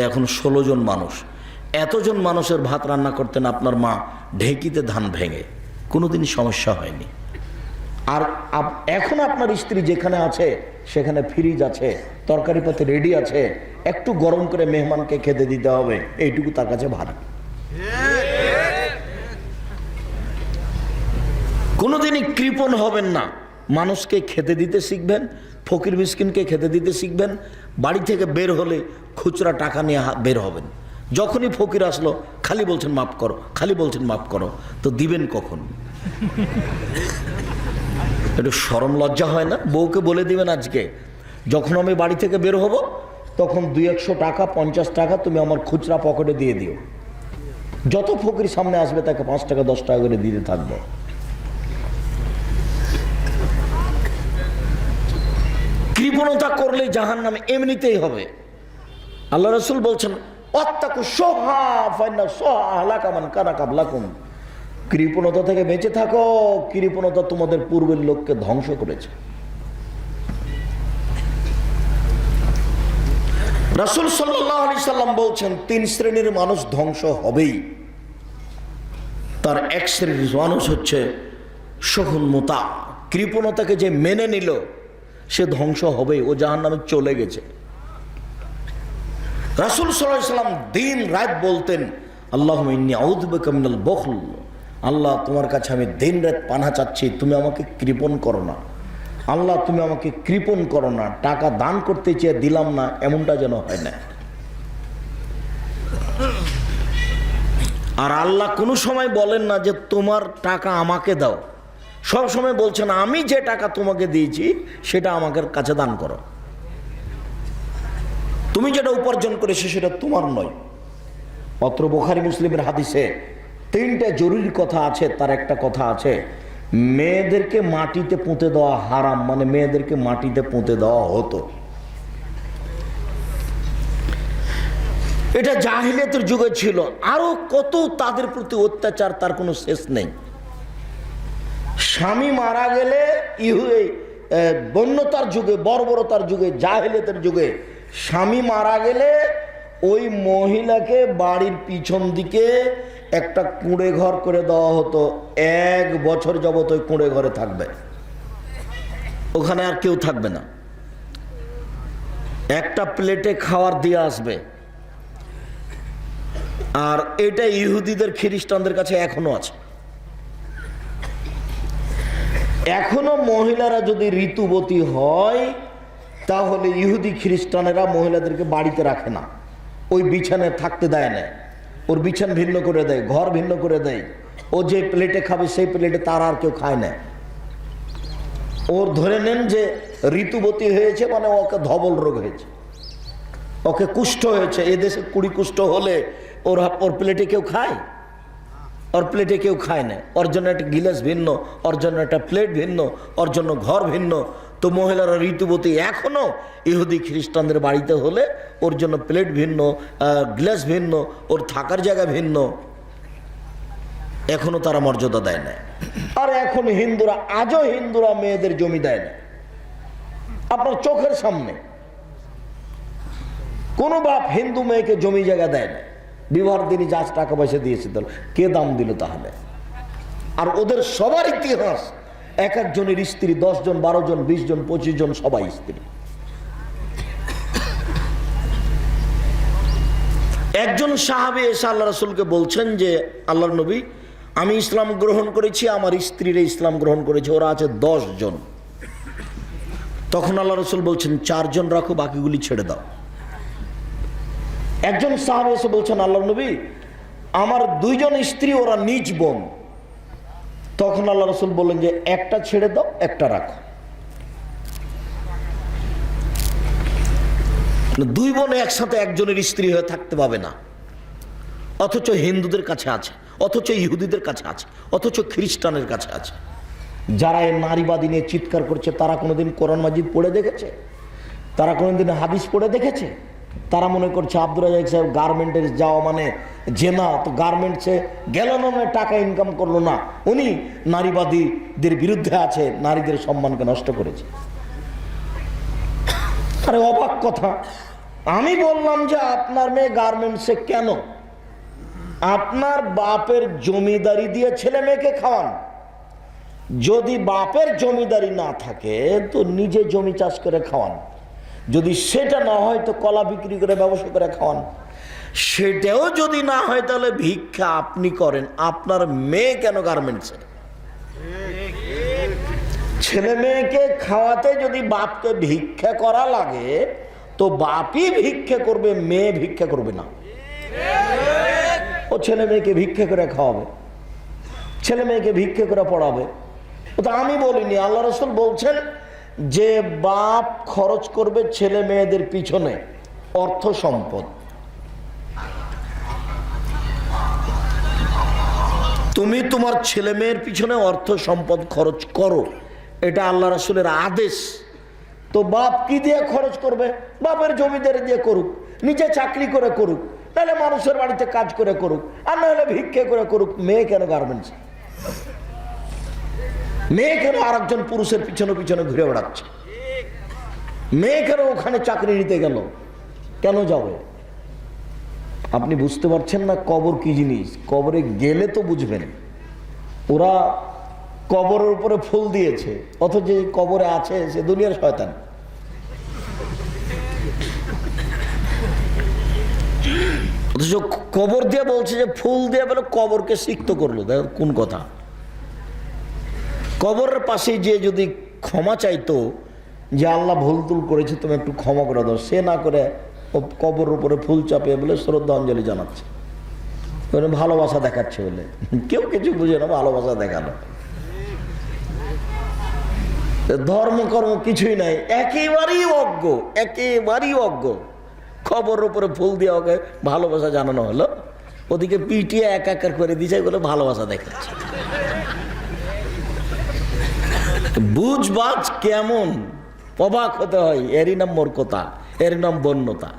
এখন 16 জন মানুষ, এতজন মানুষের ভাত রান্না করতেন আপনার মা ঢেঁকিতে ধান ভেঙে, কোনোদিনই সমস্যা হয়নি। আর এখন আপনার স্ত্রী যেখানে আছে সেখানে ফ্রিজ আছে, তরকারি পাতি রেডি আছে, একটু গরম করে মেহমানকে খেতে দিতে হবে, এইটুকু তার কাছে ভারী। কোনোদিনই কৃপণ হবেন না, মানুষকে খেতে দিতে শিখবেন, ফকির মিসকিনকে খেতে দিতে শিখবেন। বাড়ি থেকে বের হলে খুচরা টাকা নিয়ে বের হবেন। যখনই ফকির আসলো খালি বলছেন মাফ করো, খালি বলছেন মাফ করো, তো দিবেন কখন? একটু শরম লজ্জা হয় না? বউকে বলে দিবেন আজকে যখন আমি বাড়ি থেকে বের হব তখন 200-100 টাকা 50 টাকা তুমি আমার খুচরা পকেটে দিয়ে দিও। যত ফকির সামনে আসবে তাকে 5 টাকা 10 টাকা করে দিতে থাকবো। কৃপণতা করলে জাহান্নামে এমনিতেই হবে। আল্লাহ রাসূল বলছেন ওয়াত্তাকু শুহা ফাইন্না শুহা আহলাকা মান কানা ক্বাবলাকুম, কৃপণতা থেকে বেঁচে থাকো, কৃপণতা তোমাদের পূর্বের লোককে ধ্বংস করেছে। রাসূল সাল্লাল্লাহু আলাইহি সাল্লাম বলছেন 3 শ্রেণীর মানুষ ধ্বংস হবেই। তার এক শ্রেণীর মানুষ হচ্ছে শুহুন মুতা, কৃপণতাকে যে মেনে নিল সে ধ্বংস হবেই, ও জাহান্নামে চলে গেছে। রাসূল সাল্লাল্লাহু আলাইহি সাল্লাম দিন রাত বলতেন আল্লাহুম্মা ইন্নী আউযু বিকা মিনাল বুখল, আল্লাহ তোমার কাছে আমি দিন রাত পানাহ চাচ্ছি, তুমি আমাকে কৃপণ করো না। আল্লাহ তুমি আমাকে কৃপণ করো না, টাকা দান করতে চেয়ে দিলাম না, এমনটা যেন হয় না। আর আল্লাহ কোনো সময় বলেন না যে তোমার টাকা আমাকে দাও, সব সময় বলছেন আমি যে টাকা তোমাকে দিয়েছি সেটা আমাকে কাছে দান করো। তুমি যেটা উপার্জন করেছো সেটা তোমার নয়। অত্র বুখারী মুসলিমের হাদিসে 3টা জরুরি কথা আছে, তার একটা কথা আছে মেয়েদেরকে মাটিতে পুঁতে দেওয়া হারাম, মানে মেয়েদেরকে মাটিতে পুঁতে দেওয়া হতো। এটা জাহিলিয়াতের যুগে ছিল, আরো কত তাদের প্রতি অত্যাচার তার কোনো শেষ নেই। স্বামী মারা গেলে বন্যতার যুগে, বর্বরতার যুগে, জাহিলিয়াতের যুগে স্বামী মারা গেলে ওই মহিলাকে বাড়ির পিছন দিকে একটা কুঁড়ে ঘর করে দেওয়া হতো। 1 বছর যাবত ওই কুঁড়ে ঘরে থাকবে, ওখানে আর কেউ থাকবে না। একটা প্লেটে খাবার দিয়ে আসবে। আর এটা ইহুদিদের খ্রিস্টানদের কাছে এখনো আছে। এখনো মহিলারা যদি ঋতুবতী হয় তাহলে ইহুদি খ্রিস্টানেরা মহিলাদেরকে বাড়িতে রাখে না, ওই বিছানায় থাকতে দেয় না, ওর বিছান ভিন্ন করে দেয়, ঘর ভিন্ন করে দেয়। ও যে প্লেটে খাবে সেই প্লেটে তার আর কেউ খায় না। ওর ধরে নেন যে ঋতুবতী হয়েছে মানে ওকে ধবল রোগ হয়েছে, ওকে কুষ্ঠ হয়েছে। এদেশে 20 কুষ্ঠ হলে ওর প্লেটে কেউ খায়? ওর প্লেটে কেউ খায় না। ওর জন্য একটা গিলাস ভিন্ন, ওর জন্য একটা প্লেট ভিন্ন, ওর জন্য ঘর ভিন্ন। তো মহিলারা ঋতুবতী এখনো ইহুদি খ্রিস্টানদের বাড়িতে হলে ওর জন্য প্লেট ভিন্ন, গ্লাস ভিন্ন, ওর থাকার জায়গা ভিন্ন। এখনো তারা মর্যাদা দেয় না। আর এখন হিন্দুরা, আজও হিন্দুরা মেয়েদের জমি দেয় না। আপনার চোখের সামনে কোন বাপ হিন্দু মেয়েকে জমি জায়গা দেয় না। বিবাহের দিনই যা টাকা পয়সা দিয়েছে, তাহলে কে দাম দিল তাহলে? আর ওদের সবার ইতিহাস, এক একজনের স্ত্রী 10 জন 12 জন 20 জন 25 জন সবাই স্ত্রী। একজন সাহাবী এসে আল্লাহ রাসূলকে বলছেন যে আল্লাহর নবী, আমি ইসলাম গ্রহণ করেছি, আমার স্ত্রীরা ইসলাম গ্রহণ করেছে, ওরা আছে 10 জন। তখন আল্লাহ রাসূল বলছেন 4 জন রাখো, বাকিগুলি ছেড়ে দাও। একজন সাহাবী এসে বলছেন আল্লাহর নবী, আমার 2 জন স্ত্রী, ওরা নিজ বোন। তখন আল্লাহ রাসূল বললেন যে একটা ছেড়ে দাও, একটা রাখো। 2 বোন একসাথে একজনের স্ত্রী হয়ে থাকতে পাবে না, অথচ হিন্দুদের কাছে আছে, অথচ ইহুদিদের কাছে আছে, অথচ খ্রিস্টানের কাছে আছে। যারা এই নারীবাদী নিয়ে চিৎকার করছে তারা কোনোদিন কোরআন মাজিদ পড়ে দেখেছে? তারা কোনোদিন হাদিস পড়ে দেখেছে? তারা মনে করছে আব্দুর রাজ্জাক সাহেব গার্মেন্টে যাওয়া মানে জেনা, তো গার্মেন্টসে গেল না টাকা ইনকাম করলো না, উনি নারীবাদীদের বিরুদ্ধে আছে, নারীদের সম্মানকে নষ্ট করেছে। আরে অবাক কথা, আমি বললাম যে আপনার মেয়ে গার্মেন্টসে কেন? আপনার বাপের জমিদারি দিয়ে ছেলে মেয়েকে খাওয়ান। যদি বাপের জমিদারি না থাকে তো নিজে জমি চাষ করে খাওয়ান। যদি সেটা না হয় তো কলা বিক্রি করে ব্যবসা করে খাওয়ান। সেটাও যদি না হয় তাহলে ভিক্ষা আপনি করেন। আপনার মেয়ে কেন গার্মেন্টসে? ছেলে মেয়েকে খাওয়াতে যদি বাপকে ভিক্ষা করা লাগে তো বাপই ভিক্ষা করবে, মেয়ে ভিক্ষা করবে না। ও ছেলে মেয়েকে ভিক্ষা করে খাওয়াবে, ছেলে মেয়েকে ভিক্ষা করে পড়াবে। তো আমি বলিনি, আল্লাহ রাসূল বলছেন যে বাপ খরচ করবে ছেলে মেয়েদের পিছনে অর্থ সম্পদ। তুমি তোমার ছেলে মেয়ের পিছনে অর্থ সম্পদ খরচ করো, এটা আল্লাহ রাসূলের আদেশ। তো বাপ কি দিয়ে খরচ করবে? বাপের জমিদারি দিয়ে করুক, নিজে চাকরি করে করুক, তাহলে মানুষের বাড়িতে কাজ করে করুক, আর না হলে ভিক্ষা করে করুক। মেয়ে কেন গার্মেন্টস? মেয়ে কেন আরেকজন পুরুষের পিছনে পিছনে ঘুরে বেড়াচ্ছে? মেয়ে কেন ওখানে চাকরি নিতে গেল? কেন যাবে? আপনি বুঝতে পারছেন না কবর কি জিনিস? কবরে গেলে তো বুঝবেন। ওরা কবরের উপরে ফুল দিয়েছে, অথচ যে কবরে আছে সে দুনিয়ার শয়তান। অথচ কবর দিয়ে বলছে যে ফুল দিয়ে বলে কবরকে সিক্ত করলো। দেখো কোন কথা! কবরের পাশে যে যদি ক্ষমা চাইতো যে আল্লাহ ভুল তুল করেছে, তুমি একটু ক্ষমা করে দাও, সে না করে ও কবরের উপরে ফুল চাপিয়ে বলে শ্রদ্ধাঞ্জলি জানাচ্ছে, ভালোবাসা দেখাচ্ছে বলে। কেউ কিছু বুঝে না, ভালোবাসা দেখানো। ধর্মকর্ম কিছুই নাই, একেবারেই অজ্ঞ, একেবারেই অজ্ঞ। খবরের উপরে ফুল দিয়ে ওকে ভালোবাসা জানানো হলো, ওদিকে পিটিয়ে একাকার করে দিয়েছে, এগুলো ভালোবাসা দেখাচ্ছে। বুঝবাজ কেমন, অবাক হতে হয়। এরই নাম মূর্খতা, এরই নাম বন্যতা,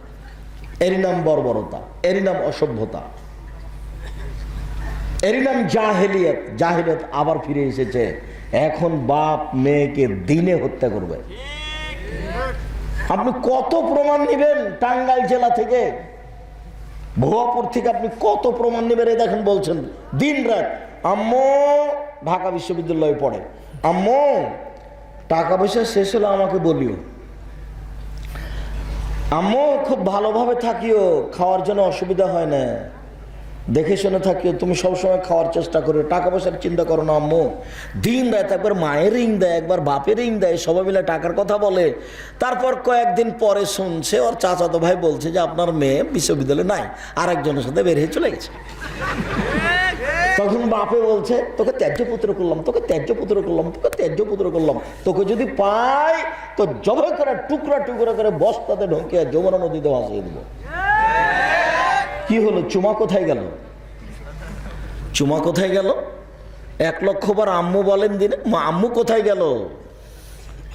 এরই নাম বর্বরতা, এরই নাম অসভ্যতা, এরই নাম জাহেলিয়াত। জাহেলিয়াত আবার ফিরে এসেছে। এখন বাপ মেয়েকে দিনে হত্যা করবে। আপনি কত প্রমাণ নেবেন? টাঙ্গাইল জেলা থেকে, ভুয়াপুর থেকে আপনি কত প্রমাণ নেবেন? এই দেখেন বলছেন দিন রাত, আম্মু ঢাকা বিশ্ববিদ্যালয়ে পড়ে, আম্মু টাকা পয়সা শেষ হলে আমাকে বলিও, আম্মু খুব ভালোভাবে থাকিও, খাওয়ার জন্য অসুবিধা হয় না, দেখে শুনে থাকিও, তুমি সবসময় খাওয়ার চেষ্টা করো, টাকা পয়সার চিন্তা করো না আম্মু। দিন রাত একবার মায়ের রিং দেয়, একবার বাপের রিং দেয়, সবাই মিলে টাকার কথা বলে। তারপর কয়েকদিন পরে শুনছে ওর চাচাতো ভাই বলছে যে আপনার মেয়ে বিশ্ববিদ্যালয়ে নাই, আরেকজনের সাথে বের হয়ে চলে গেছে। তখন বাপে বলছে তোকে ত্যায্য পুত্র করলাম, তোকে ত্যায্য পুত্র করলাম, তোকে ত্যায্য পুত্র করলাম, তোকে যদি পাই তো জবাই করে টুকরা টুকরা করে বস্তাতে ঢুকিয়ে যমুনা নদীতে ভাসিয়ে দেবো। কি হলো? চুমা কোথায় গেল? চুমা কোথায় গেল? 1 লক্ষ বার আম্মু বলেন দিনে, আম্মু কোথায় গেল?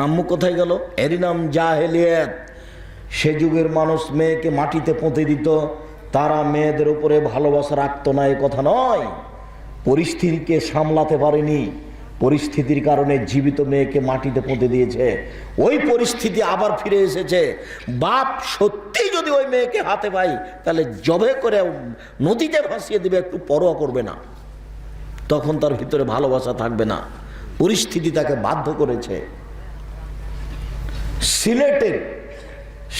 আম্মু কোথায় গেল? এরই নাম জাহেলিয়াত। সে যুগের মানুষ মেয়েকে মাটিতে পুঁতে দিত, তারা মেয়েদের উপরে ভালোবাসা রাখতো না এ কথা নয়, পরিস্থিতিকে সামলাতে পারেনি, পরিস্থিতির কারণে জীবিত মেয়েকে মাটিতে পুঁতে দিয়েছে। ওই পরিস্থিতি আবার ফিরে এসেছে। বাপ সত্যি যদি ওই মেয়েকে হাতে পাই তাহলে জবে করে নদীতে ভাসিয়ে দেবে, একটু পরোয়া করবে না, তখন তার ভিতরে ভালোবাসা থাকবে না। পরিস্থিতি তাকে বাধ্য করেছে।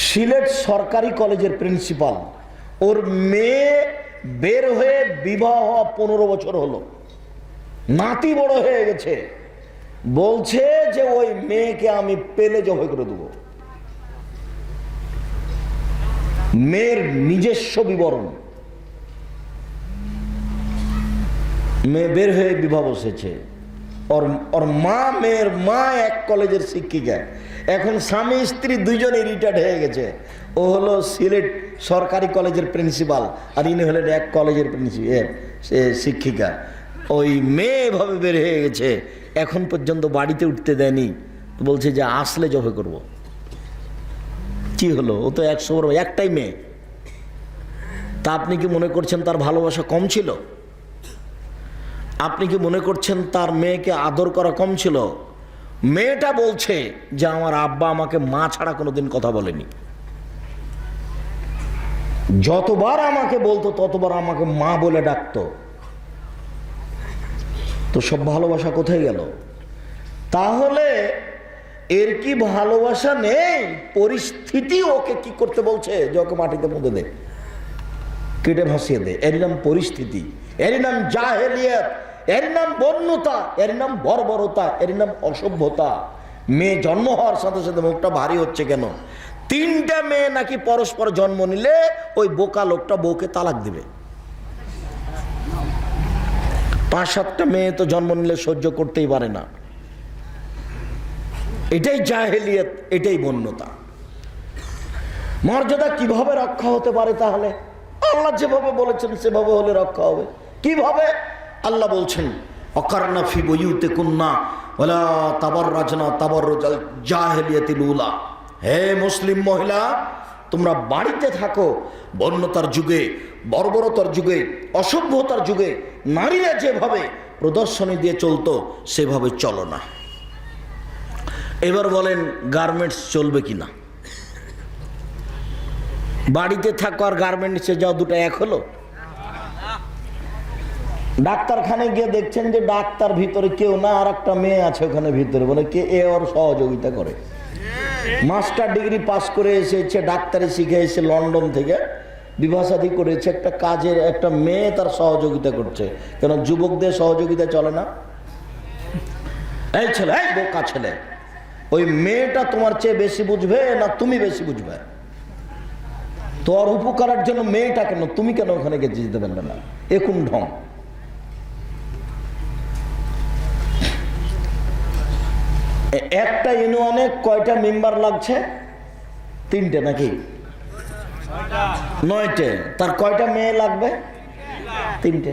সিলেট সরকারি কলেজের প্রিন্সিপাল, ওর মেয়ে বের হয়ে বিবাহ হওয়া 15 বছর হলো, নাতি বড় হয়ে গেছে, বলছে যে ওই মেয়েকে আমি পেলে জবাই করে দেবো। মেয়ের নিজস্ব বিবরণ, মেয়ে বের হয়ে বিবাহ বসেছে। ওর মা, মেয়ের মা এক কলেজের শিক্ষিকা, এখন স্বামী স্ত্রী দুইজনে রিটায়ার্ড হয়ে গেছে। ও হলো সিলেট সরকারি কলেজের প্রিন্সিপাল, আর ইনি হলেন এক কলেজের শিক্ষিকা। ওই মেয়ে এভাবে বের হয়ে গেছে, এখন পর্যন্ত বাড়িতে উঠতে দেয়নি, বলছে যে আসলে জবে করব। কি হলো? ও তো 100 বড়, একটাই মেয়ে। তা আপনি কি মনে করছেন তার ভালোবাসা কম ছিল? আপনি কি মনে করছেন তার মেয়েকে আদর করা কম ছিল? মেয়েটা বলছে যে আমার আব্বা আমাকে মা ছাড়া কোনোদিন কথা বলেনি। যতবার আমাকে বলতো ততবার আমাকে মা বলে ডাকতো। তো সব ভালোবাসা কোথায় গেল? তাহলে এর কি ভালোবাসা নেই? পরিস্থিতি ওকে কি করতে বলছে যে ওকে মাটিতে পুঁতে দে, কেটে ভাসিয়ে দে। এর নাম পরিস্থিতি, এর নাম জাহেলিয়াত, এর নাম বন্যতা, এর নাম বর্বরতা, এর নাম অসভ্যতা। মেয়ে জন্ম হওয়ার সাথে সাথে মুখটা ভারী হচ্ছে কেন? 3টা মেয়ে নাকি পরস্পর জন্ম নিলে ওই বোকা লোকটা বউকে তালাক দিবে। 5-7টা মেয়ে তো জন্ম নিলে সহ্য করতেই পারে না। এটাই জাহেলিয়াত, এটাই বন্যতা। মর্যাদা কিভাবে রক্ষা হতে পারে? তাহলে আল্লাহ যেভাবে বলেছেন সেভাবে হলে রক্ষা হবে। কিভাবে? আল্লাহ বলছেন অকারনা ফি বুয়ুতিকুন্না ওয়ালা তাবাররাজনা তাবাররুজাল জাহেলিয়াতিল উলা। হে মুসলিম মহিলা, তোমরা বাড়িতে থাকো। বন্যতার যুগে, বর্বরতার যুগে, অসভ্যতার যুগে নারীরা যেভাবে প্রদর্শনী দিয়ে চলতো সেভাবে চলো না। এবার বলেন গার্মেন্টস চলবে কিনা? বাড়িতে থাকো আর গার্মেন্টসে যাও, দুটো এক হলো? ডাক্তারখানে গিয়ে দেখছেন যে ডাক্তার ভিতরে কেউ না, আর একটা মেয়ে আছে ওখানে ভিতরে, বলে কে এ ওর সহযোগিতা করে। মাস্টার ডিগ্রি পাস করে এসেছে, ডাক্তারি শিখে এসে লন্ডন থেকে বিবাহ-শাদী করেছে, একটা কাজের একটা মেয়ে তার সহযোগিতা করছে। কেন যুবকদের সহযোগিতা চলে না? এই ছেলে, এই বোকা ছেলে, ওই মেয়েটা তোমার চেয়ে বেশি বুঝবে না তুমি বেশি বুঝবে? তোর উপকারের জন্য মেয়েটা কেন, তুমি কেন ওখানে গিয়ে যেতে পারবে না? এ কোন ঢং? একটা ইউনিয়নে কয়টা মেম্বার লাগছে? 3টে নাকি 9টে? তার কয়টা মেয়ে লাগবে? 3টে।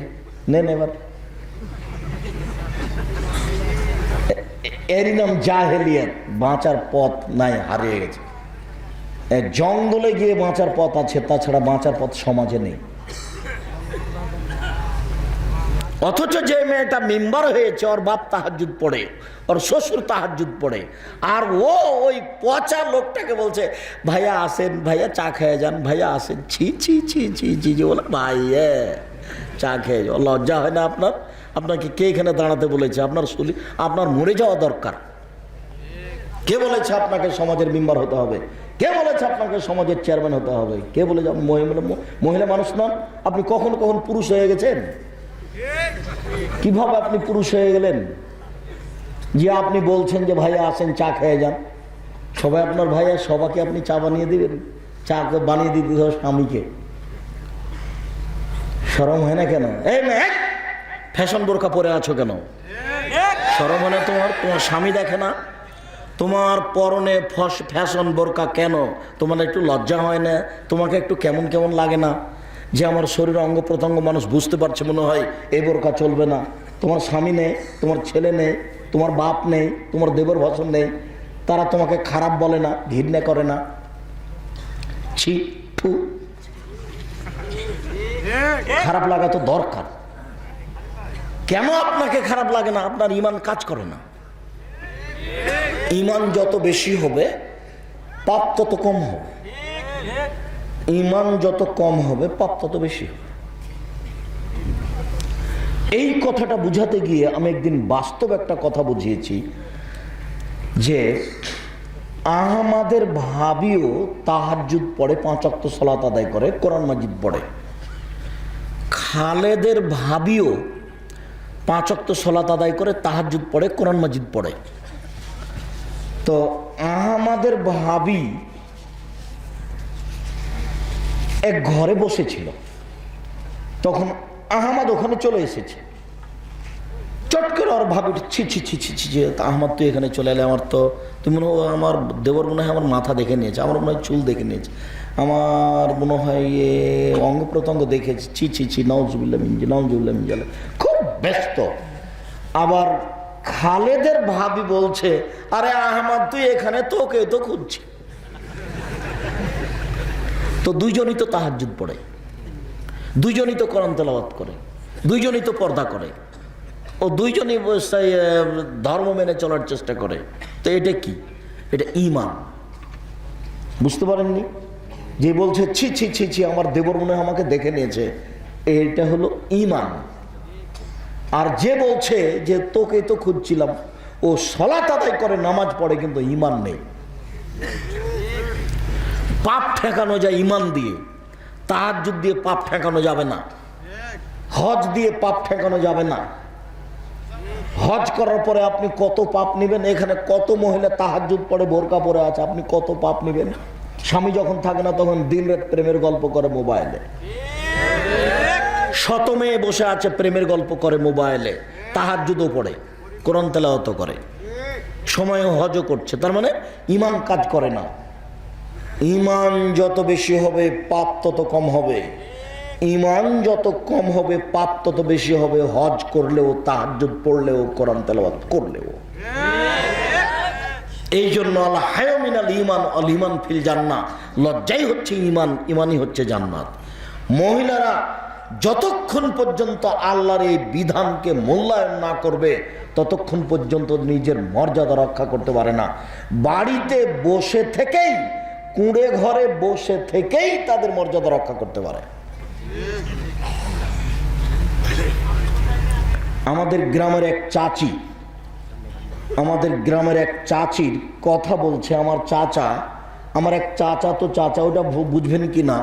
নেন এবার। এরই নাম জাহেলিয়াত। বাঁচার পথ নাই, হারিয়ে গেছে। জঙ্গলে গিয়ে বাঁচার পথ আছে, তাছাড়া বাঁচার পথ সমাজে নেই। অথচ যে মেয়েটা মেম্বার হয়েছে ওর বাপ তাহাজ্জুদ পড়ে, ওর শ্বশুর তাহাজ্জুদ পড়ে, আর ও ওই পচা লোকটাকে বলছে ভাইয়া আসেন, ভাইয়া চা খেয়ে যান, ভাইয়া আসেন। ছি ছি ছি ছি ছি ছি, বলে ভাই চা খেয়ে যাও। লজ্জা হয় না আপনার? আপনাকে কে এখানে দাঁড়াতে বলেছে? আপনার আপনার মরে যাওয়া দরকার। কে বলেছে আপনাকে সমাজের মেম্বার হতে হবে? কে বলেছে আপনাকে সমাজের চেয়ারম্যান হতে হবে? কে বলেছে আপনি মহিলা মানুষ নন? আপনি কখন কখন পুরুষ হয়ে গেছেন? কিভাবে আপনি পুরুষ হয়ে গেলেন যে আপনি বলছেন যে ভাইয়া আসেন চা খেয়ে যান? সবাই আপনার ভাইয়া, সবাইকে আপনি চা বানিয়ে দিবেন? চা বানিয়ে দিতে হবে স্বামীকে। শরম হয় না কেন? এই মেয়ে, ফ্যাশন বোরকা পরে আছো কেন? শরম হয় না তোমার? তোমার স্বামী দেখে না? তোমার পরনে ফ্যাশন বোরকা কেন? তোমার একটু লজ্জা হয় না? তোমাকে একটু কেমন কেমন লাগে না যে আমার শরীর অঙ্গ প্রত্যঙ্গ মানুষ বুঝতে পারছে, মনে হয় এই বোরকা চলবে না? তোমার স্বামী নেই, তোমার ছেলে নেই, তোমার বাপ নেই, তোমার দেবর ভাষণ নেই, তারা তোমাকে খারাপ বলে না, ঘৃণা করে না? ছি, ফু। খারাপ লাগা তো দরকার। কেন আপনাকে খারাপ লাগে না? আপনার ঈমান কাজ করে না। ঈমান যত বেশি হবে পাপ তত কম হবে। ঈমান যত কম হবে পাপ তত বেশি হবে। এই কথাটা বুঝাতে গিয়ে আমি একদিন বাস্তব একটা কথা বুঝিয়েছি যে আহমাদের ভাবিও তাহাজ্জুদ পড়ে, 5 ওয়াক্ত সালাত আদায় করে, কোরআন মাজিদ পড়ে। খালেদের ভাবিও 5 ওয়াক্ত সালাত আদায় করে, তাহাজ্জুদ পড়ে, কোরআন মাজিদ পড়ে। তো আহমাদের ভাবি এক ঘরে বসেছিল, তখন আহমদ ওখানে চলে এসেছে। চট করে ওর ভাবি ছি ছি ছি ছি ছি, আহমদ তুই এখানে চলে এলে, আমার তো তুই মনে হয় আমার দেবর মনে হয় আমার মাথা দেখে নিয়েছে, আমার মনে হয় চুল দেখে নিয়েছে, আমার মনে হয় অঙ্গ প্রত্যঙ্গ দেখেছে, ছি ছি ছি, নাউজুবিল্লাহ মিনজি নাউজুবিল্লাহ মিনজালে, খুব ব্যস্ত। আবার খালেদের ভাবি বলছে আরে আহমদ তুই এখানে, তোকে তো খুঁজছি। তো দুইজনই তো তাহাজ্জুদ পড়ে, দুইজনই তো কোরআন তেলাওয়াত করে, দুইজনই তো পর্দা করে, ও দুইজনই ধর্ম মেনে চলার চেষ্টা করে। তো এটা কি? এটা ঈমান। বুঝতে পারেননি? যে বলছে ছি ছি ছি ছি আমার দেবর মনে হয় আমাকে দেখে নিয়েছে, এইটা হলো ঈমান। আর যে বলছে যে তোকে তো খুঁজছিলাম, ও সালাত আদায় করে নামাজ পড়ে কিন্তু ঈমান নেই। পাপ ঠেকানো যায় ঈমান দিয়ে, তাহাজ্জুদ দিয়ে পাপ ঠেকানো যাবে না, হজ দিয়ে পাপ ঠেকানো যাবে না। হজ করার পরে আপনি কত পাপ নেবেন? এখানে কত মহিলা তাহাজ্জুদ পড়ে বোরকা পরে আছে, আপনি কত পাপ নেবেন? স্বামী যখন থাকে না তখন দিন রাত প্রেমের গল্প করে মোবাইলে, শত মেয়ে বসে আছে প্রেমের গল্প করে মোবাইলে, তাহাজ্জুদও পড়ে, কোরআন তেলাওয়াত করে, সময় হজও করছে, তার মানে ঈমান কাজ করে না। ঈমান যত বেশি হবে পাপ তত কম হবে, ঈমান যত কম হবে পাপ তত বেশি হবে। হজ করলেও, তাহাজ্জুদ পড়লেও, কোরআন তেলাওয়াত করলেও। এই জন্য আল হায়া মিনাল ঈমান আল ঈমান ফিল জান্নাহ, লজ্জাই হচ্ছে ঈমান, ঈমানই হচ্ছে জান্নাত। মহিলারা যতক্ষণ পর্যন্ত আল্লাহর এই বিধানকে মূল্যায়ন না করবে ততক্ষণ পর্যন্ত নিজের মর্যাদা রক্ষা করতে পারে না। বাড়িতে বসে থেকেই, কুঁড়ে ঘরে বসে থেকেই তাদের মর্যাদা রক্ষা করতে পারে। আমাদের গ্রামের এক চাচি, আমাদের গ্রামের এক চাচির কথা বলছে। আমার এক চাচা, তো চাচা ওটা বুঝবেন কি না,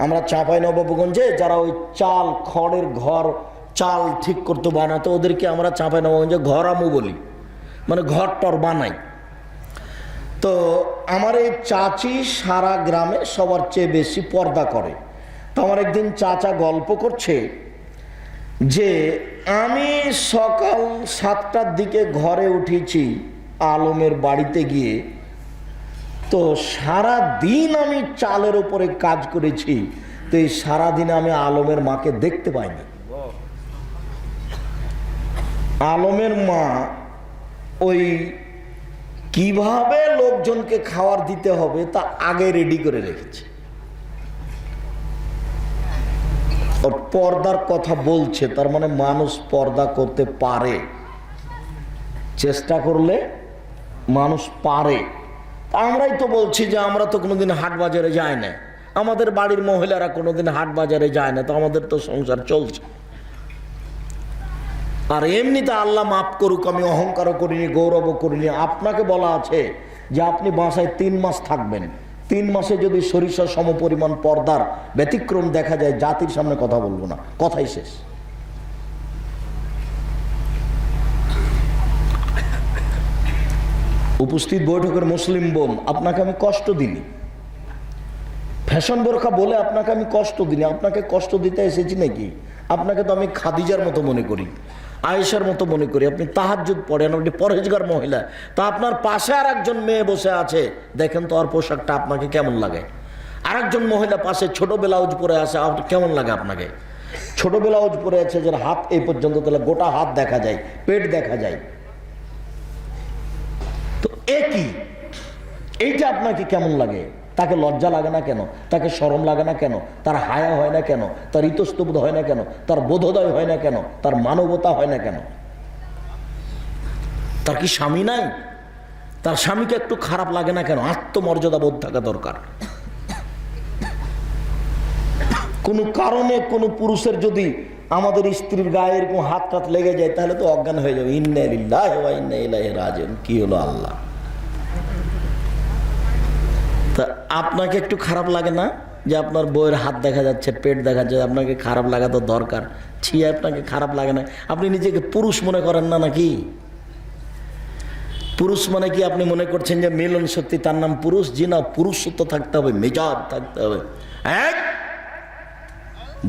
আমরা চাঁপাইনবাবগঞ্জে যারা ওই চাল খড়ের ঘর চাল ঠিক করতে বানাতো, ওদেরকে আমরা চাঁপাইনবাবগঞ্জে ঘরামু বলি, মানে ঘর টর বানাই। তো আমার এই চাচি সারা গ্রামে সবার চেয়ে বেশি পর্দা করে। তো আমার একদিন চাচা গল্প করছে যে আমি সকাল 7টার দিকে ঘরে উঠেছি আলমের বাড়িতে গিয়ে, তো সারা দিন আমি চালের উপরে কাজ করেছি, তো এই সারাদিনে আমি আলমের মাকে দেখতে পাইনি। আলমের মা ওই কিভাবে লোকজনকে খাবার দিতে হবে তা আগে রেডি করে রেখেছে। ওর পর্দার কথা বলছে, তার মানে মানুষ পর্দা করতে পারে, চেষ্টা করলে মানুষ পারে। আমরাই তো বলছি যে আমরা তো কোনোদিন হাট বাজারে যাই না, আমাদের বাড়ির মহিলারা কোনোদিন হাট বাজারে যায় না, তো আমাদের তো সংসার চলছে। আর এমনিতে আল্লাহ মাফ করুক, আমি অহংকারও করিনি, গৌরবও করিনি। আপনাকে বলা আছে যে আপনি বাসায় 3 মাস থাকবেন, 3 মাসে যদি সরিষা সমপরিমাণ পর্দার ব্যতিক্রম দেখা যায়, জাতির সামনে কথা বলবো না, কথাই শেষ। উপস্থিত বৈঠকের মুসলিম বোন, আপনাকে আমি কষ্ট দিইনি, ফ্যাশন বোরখা বলে আপনাকে আমি কষ্ট দিইনি। আপনাকে কষ্ট দিতে এসেছি নাকি? আপনাকে তো আমি খাদিজার মতো মনে করি, আয়েশার মতো মনে করি। আপনি তাহাজ্জুদ পড়েন, আপনি পরহেজগার মহিলা, তা আপনার পাশে আর একজন মেয়ে বসে আছে, দেখেন তো আর পোশাকটা আপনাকে কেমন লাগে? আর একজন মহিলা পাশে ছোট ব্লাউজ পরে আছে, কেমন লাগে আপনাকে? ছোট ব্লাউজ পরে আছে, যার হাত এই পর্যন্ত, তাহলে গোটা হাত দেখা যায়, পেট দেখা যায়, তো একই। এইটা আপনাকে কেমন লাগে? তাকে লজ্জা লাগে না কেন? তাকে শরম লাগে না কেন? তার হায়া হয় না কেন? তার ইতস্তবোধ হয় না কেন? তার বোধোদয় হয় না কেন? তার মানবতা হয় না কেন? তার কি স্বামী নাই? তার স্বামীকে একটু খারাপ লাগে না কেন? আত্মমর্যাদা বোধ থাকা দরকার। কোনো কারণে কোনো পুরুষের যদি আমাদের স্ত্রীর গায়ে এরকম হাত টাত লেগে যায়, তাহলে তো অজ্ঞান হয়ে যাবে। ইন্না লিল্লাহি ওয়া ইন্না ইলাইহি রাজিউন। কি হলো আল্লাহ? তা আপনাকে একটু খারাপ লাগে না যে আপনার বউয়ের হাত দেখা যাচ্ছে, পেট দেখা যাচ্ছে? আপনাকে খারাপ লাগা তো দরকার। ছি, আপনাকে খারাপ লাগে না? আপনি নিজেকে পুরুষ মনে করেন না নাকি? পুরুষ মানে কি আপনি মনে করছেন যে মিলন শক্তি তার নাম পুরুষ? জি না, পুরুষত্ব থাকতে হবে, মেজাজ থাকতে হবে।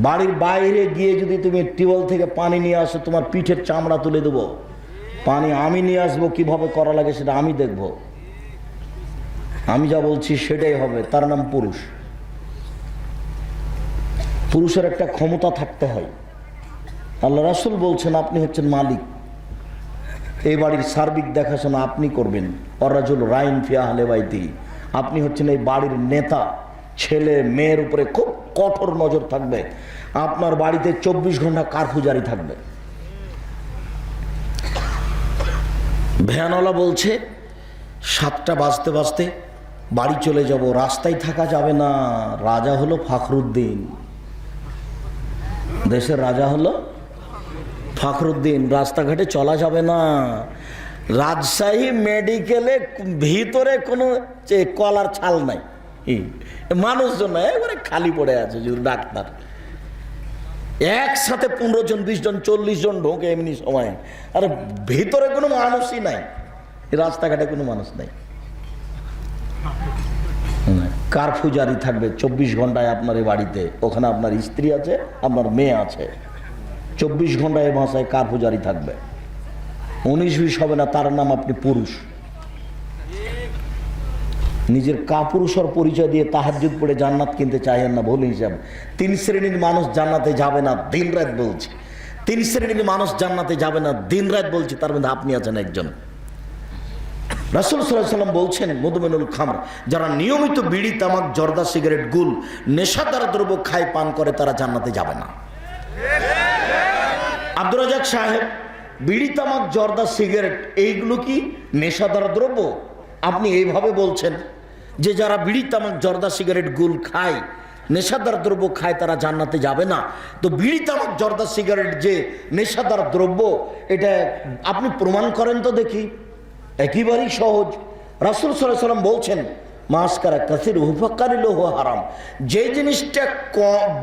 বাড়ির বাইরে গিয়ে যদি তুমি টিউবওয়েল থেকে পানি নিয়ে আসো, তোমার পিঠের চামড়া তুলে দেবো। পানি আমি নিয়ে আসবো, কিভাবে করা লাগে সেটা আমি দেখবো। আমি যা বলছি সেটাই হবে, তার নাম পুরুষ। পুরুষের একটা ক্ষমতা থাকতে হয়। আল্লাহ রাসূল বলছেন আপনি হচ্ছেন মালিক, এই বাড়ির সার্বিক দেখাশোনা আপনি করবেন। আর-রাজুল রাইন ফি আহলি বাইতি, আপনি হচ্ছেন এই বাড়ির নেতা। ছেলে মেয়ের উপরে খুব কঠোর নজর থাকবে। আপনার বাড়িতে 24 ঘন্টা কারফিউ জারি থাকবে। ভ্যানওয়ালা বলছে 7টা বাজতে বাজতে বাড়ি চলে যাব, রাস্তায় থাকা যাবে না। রাজা হলো ফখরুদ্দিন, দেশের রাজা হলো ফখরুদ্দিন, রাস্তাঘাটে চলা যাবে না। রাজশাহী মেডিকেলে ভিতরে কোনো কলার ছাল নাই, মানুষজন একবারে খালি পড়ে আছে, ডাক্তার একসাথে 15 জন 20 জন 40 জন ঢোকে এমনি সময়, আর ভিতরে কোনো মানুষই নাই, রাস্তাঘাটে কোনো মানুষ নাই। কারফিউ জারি থাকবে 24 ঘন্টায় আপনার এই বাড়িতে, ওখানে আপনার স্ত্রী আছে, আপনার মেয়ে আছে, 24 ঘন্টায় এই ভাষায় কারফিউ জারি থাকবে। 19-20 হবে না, তার নাম আপনি পুরুষ। নিজের কাপুরুষের পরিচয় দিয়ে তাহাজ্জুদ পড়ে জান্নাত কিনতে চাইেন না, ভুল হিসাব। 3 শ্রেণীর মানুষ জান্নাতে যাবে না, দিন রাত বলছি। 3 শ্রেণীর মানুষ জান্নাতে যাবে না, দিন রাত বলছি, তার মধ্যে আপনি আছেন একজন। রাসূল সাল্লাল্লাহু আলাইহি ওয়াসাল্লাম বলছেন, মুদমিনুল খামর, যারা নিয়মিত বিড়ি, তামাক, জর্দা, সিগারেট, গুল, নেশাদার দ্রব্য খায়, পান করে, তারা জান্নাতে যাবে না। আব্দুর রাজ্জাক সাহেব, বিড়ি, তামাক, জর্দা, সিগারেট এইগুলো কি নেশাদার দ্রব্য? আপনি এইভাবে বলছেন যে যারা বিড়ি, তামাক, জর্দা, সিগারেট, গুল খায়, নেশাদার দ্রব্য খায়, তারা জান্নাতে যাবে না। তো বিড়ি, তামাক, জর্দা, সিগারেট যে নেশাদার দ্রব্য, এটা আপনি প্রমাণ করেন তো দেখি। একেবারেই সহজ। রাসূল সাল্লাল্লাহু আলাইহি ওয়াসাল্লাম বলছেন, মাসকারা কাসির হুফাকারিল হারাম, যে জিনিসটা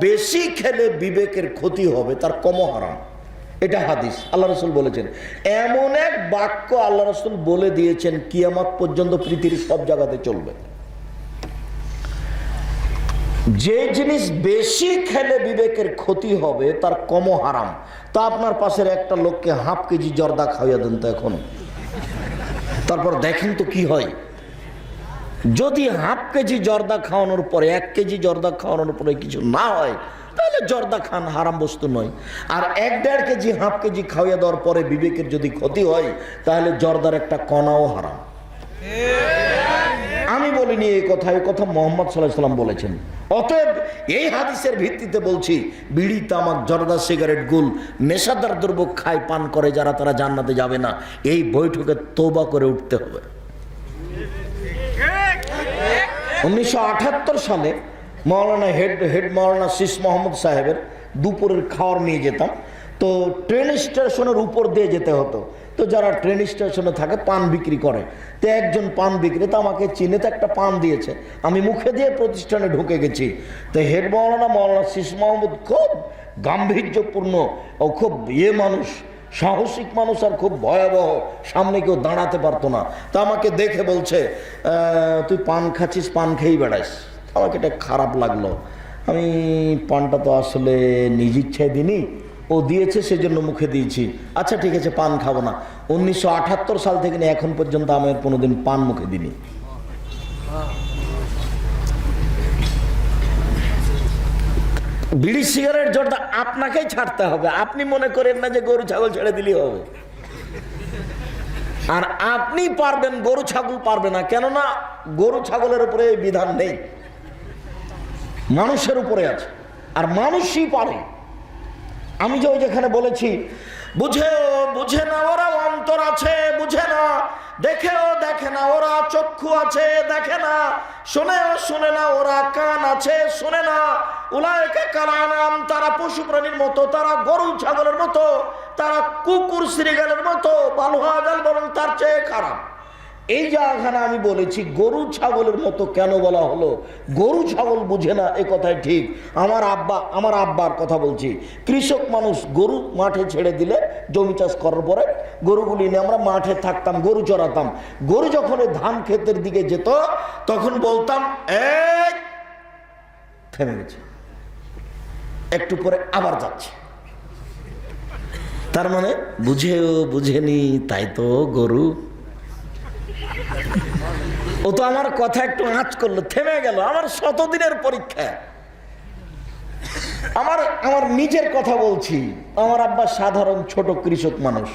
বেশি খেলে বিবেকের ক্ষতি হবে তার কমও হারাম। এটা হাদিস, আল্লাহ রাসূল বলেছেন। এমন এক বাক্য আল্লাহ রাসূল বলে দিয়েছেন, কিয়ামত পর্যন্ত পৃথিবীর সব জায়গাতে চলবে। যে জিনিস বেশি খেলে বিবেকের ক্ষতি হবে তার কমও হারাম। তা আপনার পাশের একটা লোককে হাফ কেজি জর্দা খাওয়াইয়া দেন তো এখন, তারপর দেখেন তো কি হয়। যদি হাফ কেজি জর্দা খাওয়ানোর পরে 1 কেজি জর্দা খাওয়ানোর পরে কিছু না হয়, তাহলে জর্দা খান, হারাম বস্তু নয়। আর 1-1.5 কেজি হাফ কেজি খাওয়াইয়া দেওয়ার পরে বিবেকের যদি ক্ষতি হয়, তাহলে জর্দার একটা কণাও হারাম। আমি বলিনি এই কথা, এই কথা মুহাম্মদ সাল্লাল্লাহু আলাইহি ওয়াসাল্লাম বলেছেন। অতএব এই হাদিসের ভিত্তিতে বলছি, বিড়ি, তামাক, জর্দা, সিগারেট, গুল, নেশাদার দ্রব্য খায়, পান করে যারা, তারা জান্নাতে যাবে না। এই বৈঠকে তওবা করে উঠতে হবে। 1978 সালে মাওলানা হেড মাওলানা শীষ মোহাম্মদ সাহেবের দুপুরের খাওয়ার নিয়ে যেতাম। তো ট্রেন স্টেশনের উপর দিয়ে যেতে হতো। তো যারা ট্রেন স্টেশনে থাকে পান বিক্রি করে, তো একজন পান বিক্রেতা আমাকে চিনে, তো একটা পান দিয়েছে, আমি মুখে দিয়ে প্রতিষ্ঠানে ঢুকে গেছি। তো হেড মাওলানা শীষ মোহাম্মদ খুব গাম্ভীর্যপূর্ণ ও খুব মানুষ, সাহসিক মানুষ, আর খুব ভয়াবহ, সামনে কেউ দাঁড়াতে পারতো না। তা আমাকে দেখে বলছে, তুই পান খাচ্ছিস, পান খেয়েই বেড়াইস। আমাকে এটা খারাপ লাগলো। আমি পানটা তো আসলে নিজ ইচ্ছায় দিইনি, ও দিয়েছে সেজন্য মুখে দিয়েছি। আচ্ছা ঠিক আছে, পান খাবো না। 1978 সাল থেকে নিয়ে এখন পর্যন্ত আমি কোনোদিন পান মুখে দিইনি। বিড়ি, সিগারেট, জর্দা আপনাকেই ছাড়তে হবে। আপনি মনে করেন না যে গরু ছাগল ছেড়ে দিলেই হবে, আর আপনি পারবেন, গরু ছাগল পারবে না। কেননা গরু ছাগলের উপরে এই বিধান নেই, মানুষের উপরে আছে, আর মানুষই পারে। আমি যে ওই যেখানে বলেছি, বুঝে না ওরা অন্তর আছে, বুঝে না, দেখেও দেখে না ওরা চক্ষু আছে, দেখে না, শোনেও শোনে না ওরা কান আছে, শোনে না। উলাইকা কালানাম, তারা পশু প্রাণীর মতো, তারা গরু ছাগলের মতো, তারা কুকুর শ্রীগালের মতো, বালুহাজাল বরং তার চেয়ে খারাপ। এই জায়গাখানে আমি বলেছি গরু ছাগলের মতো কেন বলা হলো? গরু ছাগল বুঝে না, এ কথাই ঠিক। আমার আব্বার কথা বলছি, কৃষক মানুষ, গরু মাঠে ছেড়ে দিলে জমি চাষ করার পরে গরুগুলি নিয়ে আমরা মাঠে থাকতাম, গরু চড়াতাম। গরু যখন ধান ক্ষেতের দিকে যেত তখন বলতাম, এই থেমে গেছে, একটু পরে আবার যাচ্ছে। তার মানে বুঝেও বুঝেনি, তাই তো গরু। ও তো আমার কথা একটু আঁচ করলো, থেমে গেল। আমার 100 দিনের পরীক্ষা। আমার নিজের কথা বলছি। আমার আব্বা সাধারণ ছোট কৃষক মানুষ,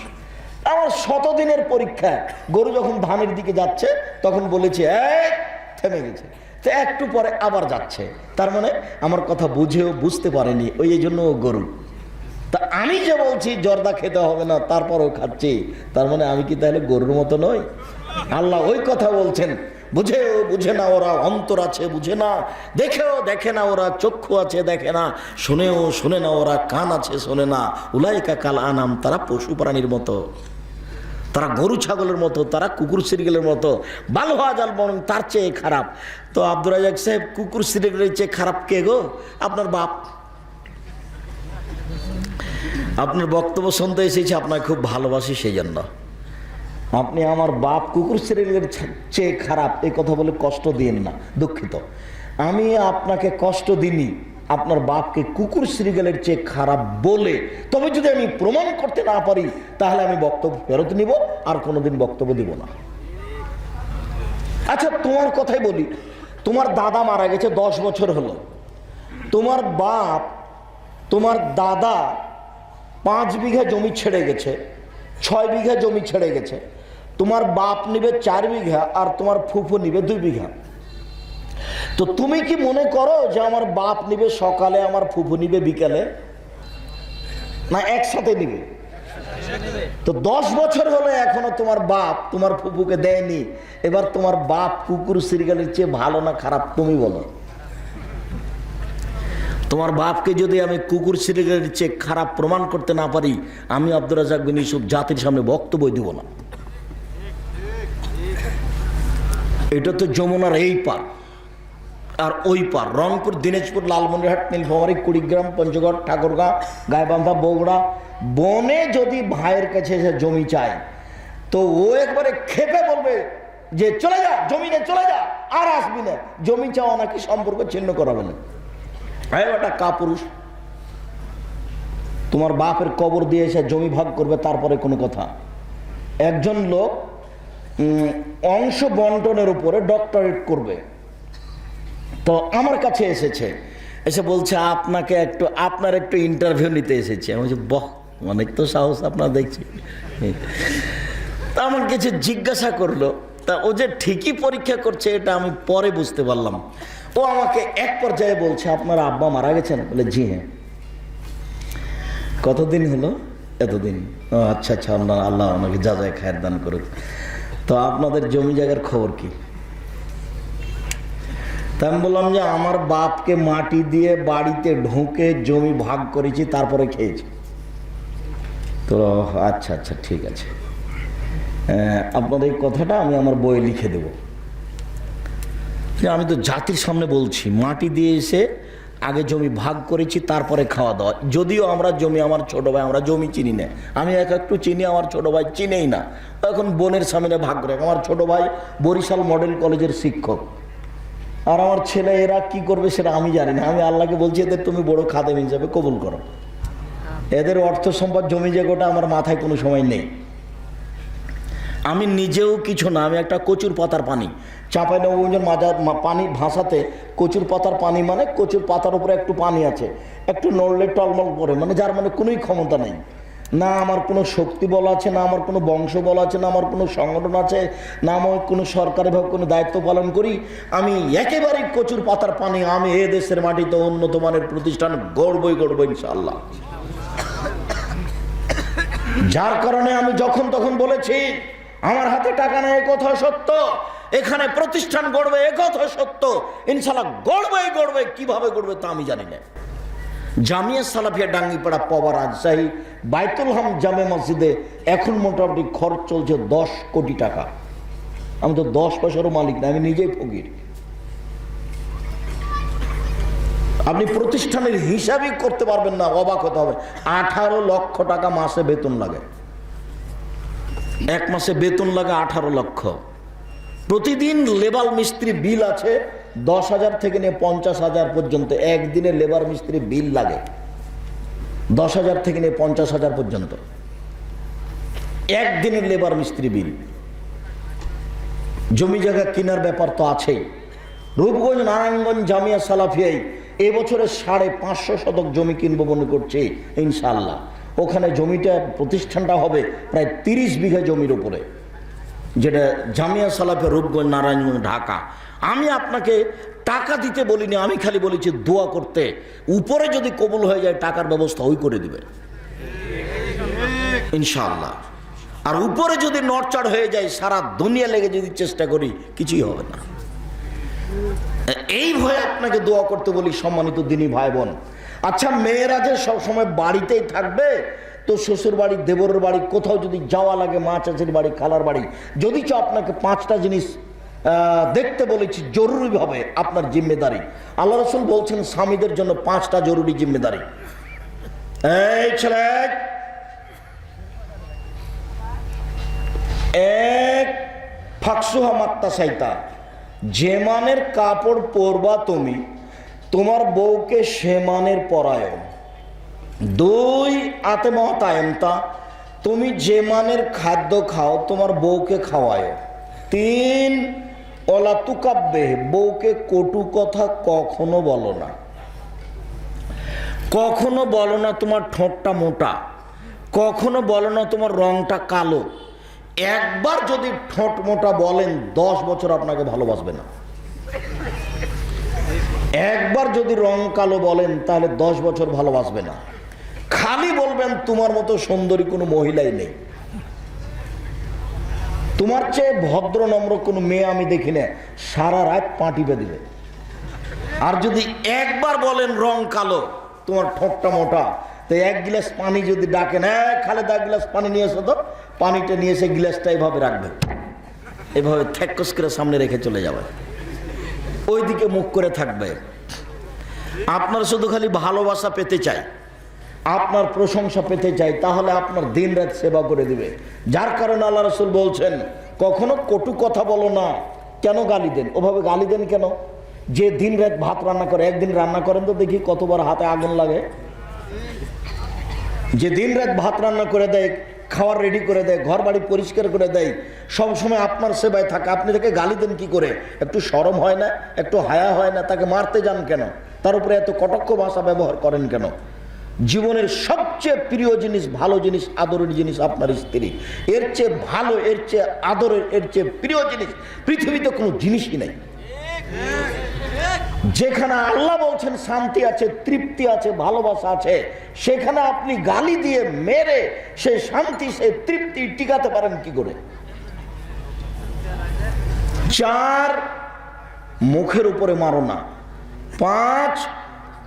আমার 100 দিনের পরীক্ষা। গরু যখন ধানের দিকে যাচ্ছে তখন বলেছে, এই থেমে গেছে, তো একটু পরে আবার যাচ্ছে। তার মানে আমার কথা বুঝেও বুঝতে পারেনি, ওই জন্য গরু। তা আমি যে বলছি জর্দা খেতে হবে না, তারপরও খাচ্ছি, তার মানে আমি কি তাহলে গরুর মতো নই? আল্লাহ ওই কথা বলছেন, বুঝেও বুঝে না ওরা অন্তর আছে বুঝে না, দেখেও দেখে না ওরা চক্ষু আছে দেখে না, শুনেও শুনে না ওরা কান আছে শোনে না। উলাইকা কাল আনাম, তারা পশু প্রাণীর মতো, তারা গরু ছাগলের মতো, তারা কুকুর সিরিগেলের মতো, বাল হওয়া যাল বরং তার চেয়ে খারাপ। তো আব্দুর রাজ্জাক সাহেব, কুকুর সিরিগেলের চেয়ে খারাপ কে গো? আপনার বাপ। আপনার বক্তব্য শুনতে এসেছি, আপনাকে খুব ভালোবাসি, সেই জন্য। আপনি আমার বাপ কুকুর সিরিগেলের চেয়ে খারাপ এই কথা বলে কষ্ট দিন না, দুঃখিত। আমি আপনাকে কষ্ট দিইনি, আপনার বাপকে কুকুর সিরিগেলের চেয়ে খারাপ বলে, তবে যদি আমি প্রমাণ করতে না পারি তাহলে আমি বক্তব্য ফেরত নিব, আর কোনোদিন বক্তব্য দিব না। আচ্ছা, তোমার কথাই বলি, তোমার দাদা মারা গেছে 10 বছর হলো, তোমার বাপ, তোমার দাদা 5 বিঘা জমি ছেড়ে গেছে, 6 বিঘা জমি ছেড়ে গেছে। তোমার বাপ নিবে 4 বিঘা আর তোমার ফুফু নিবে 2 বিঘা। তো তুমি কি মনে করো যে আমার বাপ নিবে সকালে, আমার ফুফু নিবে বিকালে, না একসাথে নিবে? তো 10 বছর হলো এখনো তোমার বাপ তোমার ফুফুকে দেয়নি। এবার তোমার বাপ কুকুর সিরিগালের চেয়ে ভালো না খারাপ তুমি বলো? তোমার বাপকে যদি আমি কুকুর সিরিগালের চেয়ে খারাপ প্রমাণ করতে না পারি, আমি আব্দুর রাজ্জাক বিন ইউসুফ জাতির সামনে বক্তব্য দিব না। এটা তো যমুনার এই পার আর ওই পার, রংপুর, দিনাজপুর, লালমনিরহাট, নীলফামারী, কুড়িগ্রাম, পঞ্চগড়, ঠাকুরগাঁ, গাইবান্ধা, বগুড়া বনে যদি ভাইয়ের কাছে এসে জমি চায়, তো ও একবারে খেপে বলবে যে চলে যা, জমিনে চলে যা, আর আসবি না। জমি চাওয়া নাকি সম্পর্ক ছিন্ন করাবে না। একটা কাপুরুষ তোমার বাপের কবর দিয়ে এসে জমি ভাগ করবে, তারপরে কোনো কথা। একজন লোক অংশ বন্টনের উপরে ডক্টরেট করবে, তো আমার কাছে এসেছে, এসে বলছে আপনার একটু ইন্টারভিউ নিতে এসেছি। আমি বলছি বাহ, অনেক তো সাহস আপনার দেখছি। তা আমার কিছু জিজ্ঞাসা করলো, তা ও যে ঠিকই পরীক্ষা করছে এটা আমি পরে বুঝতে পারলাম। ও আমাকে এক পর্যায়ে বলছে আপনার আব্বা মারা গেছেন? বলে জি হ্যাঁ। কতদিন হলো? এতদিন। ও আচ্ছা আচ্ছা, আল্লাহ আমাকে যা যায় খায়ের দান করুক। তো আপনাদের জমি জায়গার খবর কি? তা আমি বললাম যে আমার বাপকে মাটি দিয়ে বাড়িতে ঢুকে জমি ভাগ করেছি, তারপরে খেয়েছি। তো আচ্ছা আচ্ছা ঠিক আছে, আপনার এই কথাটা আমি আমার বইয়ে লিখে দেব। আমি তো জাতির সামনে বলছি, মাটি দিয়ে এসে আগে জমি ভাগ করেছি, তারপরে খাওয়া দাওয়া। যদিও আমরা জমি, আমার ছোট ভাই, আমরা জমি চিনি না, আমি একটু চিনি, আমার ছোট ভাই চিনেই না। এখন বোনের সামনে ভাগ করে, আমার ছোট ভাই বরিশাল মডেল কলেজের শিক্ষক, আর আমার ছেলে এরা কি করবে সেটা আমি জানি না। আমি আল্লাহকে বলছি এদের তুমি বড় খাদেম হিসাবে কবুল করো। এদের অর্থ সম্পদ জমি জায়গাটা আমার মাথায় কোনো সময় নেই। আমি নিজেও কিছু না, আমি একটা কচুর পাতার পানি, চাঁপাইনবাবগঞ্জের মাজার পানি ভাষাতে কচুর পাতার পানি মানে কচুর পাতার উপরে একটু পানি আছে, একটু নড়লে টলমল করে, মানে যার মানে কোনোই ক্ষমতা নেই। না আমার কোনো শক্তি বল আছে, না আমার কোনো বংশ বল আছে, না আমার কোনো সংগঠন আছে, না আমি কোনো সরকারিভাবে কোনো দায়িত্ব পালন করি। আমি একেবারেই কচুর পাতার পানি। আমি এ দেশের মাটিতে উন্নত মানের প্রতিষ্ঠান গড়বই ইনশাআল্লাহ। যার কারণে আমি যখন তখন বলেছি আমার হাতে টাকা নেই, কথা সত্য, এখানে প্রতিষ্ঠান গড়বে এ কথা সত্য, ইনশাআল্লাহ গড়বে। কিভাবে গড়বে তা আমি জানি না। জামিয়া সালাফিয়া ডাঙ্গিপাড়া পবা রাজশাহী বাইতুল হাম জামে মসজিদে এখন মোটামুটি খরচ চলছে 10 কোটি টাকা। আমি তো 10 পয়সারও মালিক না, আমি নিজেই ফকির। আপনি প্রতিষ্ঠানের হিসাবই করতে পারবেন না, অবাক হতে হবে। 18 লক্ষ টাকা মাসে বেতন লাগে, এক মাসে বেতন লাগে 18 লক্ষ। প্রতিদিন লেবার মিস্ত্রি বিল আছে 10,000 থেকে নিয়ে 50,000 পর্যন্ত। একদিনে লেবার মিস্ত্রি বিল লাগে 10,000 থেকে নিয়ে 50,000 পর্যন্ত, একদিনের লেবার মিস্ত্রি বিল। জমি জায়গা কেনার ব্যাপার তো আছেই। রূপগঞ্জ নারায়ণগঞ্জ জামিয়া সালাফিয়ায় এবছরে 550 শতক জমি কিনবো মনে করছে ইনশাআল্লাহ। ওখানে জমিটা প্রতিষ্ঠানটা হবে প্রায় 30 বিঘা জমির উপরে, যেটা জামিয়া সালাফিয়া রূপগঞ্জ নারায়ণগঞ্জ ঢাকা। আমি আপনাকে টাকা দিতে বলিনি, আমি খালি বলেছি দোয়া করতে। উপরে যদি কবুল হয়ে যায় টাকার ব্যবস্থা ওই করে দিবে ইনশাআল্লাহ। আর উপরে যদি নড়চড় হয়ে যায়, সারা দুনিয়া লেগে যদি চেষ্টা করি, কিছুই হবে না। এই ভয়ে আপনাকে দোয়া করতে বলি সম্মানিত দিনী ভাই বোন। আচ্ছা, মেয়েরা যে সবসময় বাড়িতেই থাকবে, তো শ্বশুর বাড়ি, দেবরের বাড়ি, কোথাও যদি যাওয়া লাগে, মা চাচির বাড়ি, খালার বাড়ি, যদি আপনাকে 5টা জিনিস দেখতে বলেছি জরুরিভাবে, আপনার জিম্মেদারি। আল্লাহ রাসূল বলছেন স্বামীদের জন্য 5টা জরুরি জিম্মেদারি। এই ছেলে, এক, ফাকসুহা মাত্তা সাইতা, যে মানের কাপড় পরবা তুমি, তোমার বউকে সে মানের পরায়। 2, আতে মহতায়মতা, তুমি যে মানের খাদ্য খাও তোমার বউকে খাওয়ায়। 3, ওলা তুকাব্বে, বউকে কটু কথা কখনো বলো না। কখনো বলো না তোমার ঠোঁটটা মোটা, কখনো বলো না তোমার রংটা কালো। একবার যদি ঠোঁট মোটা বলেন, 10 বছর আপনাকে ভালোবাসবে না। একবার যদি রং কালো বলেন, তাহলে 10 বছর ভালোবাসবে না। খালি বলবেন তোমার মতো সুন্দরী কোনো মহিলাই নেই, তোমার চেয়ে ভদ্র নম্র কোনো মেয়ে আমি দেখি না, সারা রাত পা টিপে দিবে। আর যদি একবার বলেন রং কালো, তোমার ঠোঁটটা মোটা, তো 1 গ্লাস পানি যদি ডাকেন, খালেদা 1 গ্লাস পানি নিয়ে এসো, তো পানিটা নিয়ে এসে গ্লাসটা এইভাবে রাখবে, এভাবে থ্যাকস করে সামনে রেখে চলে যাবে, ওইদিকে মুখ করে থাকবে। আপনার শুধু খালি ভালোবাসা পেতে চাই, আপনার প্রশংসা পেতে চাই, তাহলে আপনার দিন রাত সেবা করে দিবে। যার কারণে আল্লাহ রাসূল বলছেন কখনো কটু কথা বলো না। কেন গালি দেন? ওভাবে গালি দেন কেন? যে দিন রাত ভাত রান্না করে, একদিন রান্না করেন তো দেখি কতবার হাতে আগুন লাগে। যে দিন রাত ভাত রান্না করে দেয়, খাবার রেডি করে দেয়, ঘর বাড়ি পরিষ্কার করে দেয়, সব সময় আপনার সেবায় থাকে, আপনি তাকে গালি দেন কি করে? একটু শরম হয় না? একটু হায়া হয় না? তাকে মারতে যান কেন? তার উপরে এত কটাক্ষ ভাষা ব্যবহার করেন কেন? জীবনের সবচেয়ে প্রিয় জিনিস, ভালো জিনিস, আদরের জিনিস আপনার স্ত্রী। এর চেয়ে ভালো, এর চেয়ে আদরের, এর চেয়ে প্রিয় জিনিস পৃথিবীতে কোনো জিনিসই নাই। যেখানে আল্লাহ বলছেন শান্তি আছে, তৃপ্তি আছে, ভালোবাসা আছে, সেখানে আপনি গালি দিয়ে মেরে সেই শান্তি, সেই তৃপ্তি টিকাতে পারেন কি করে? 4, মুখের উপরে মারো না। 5,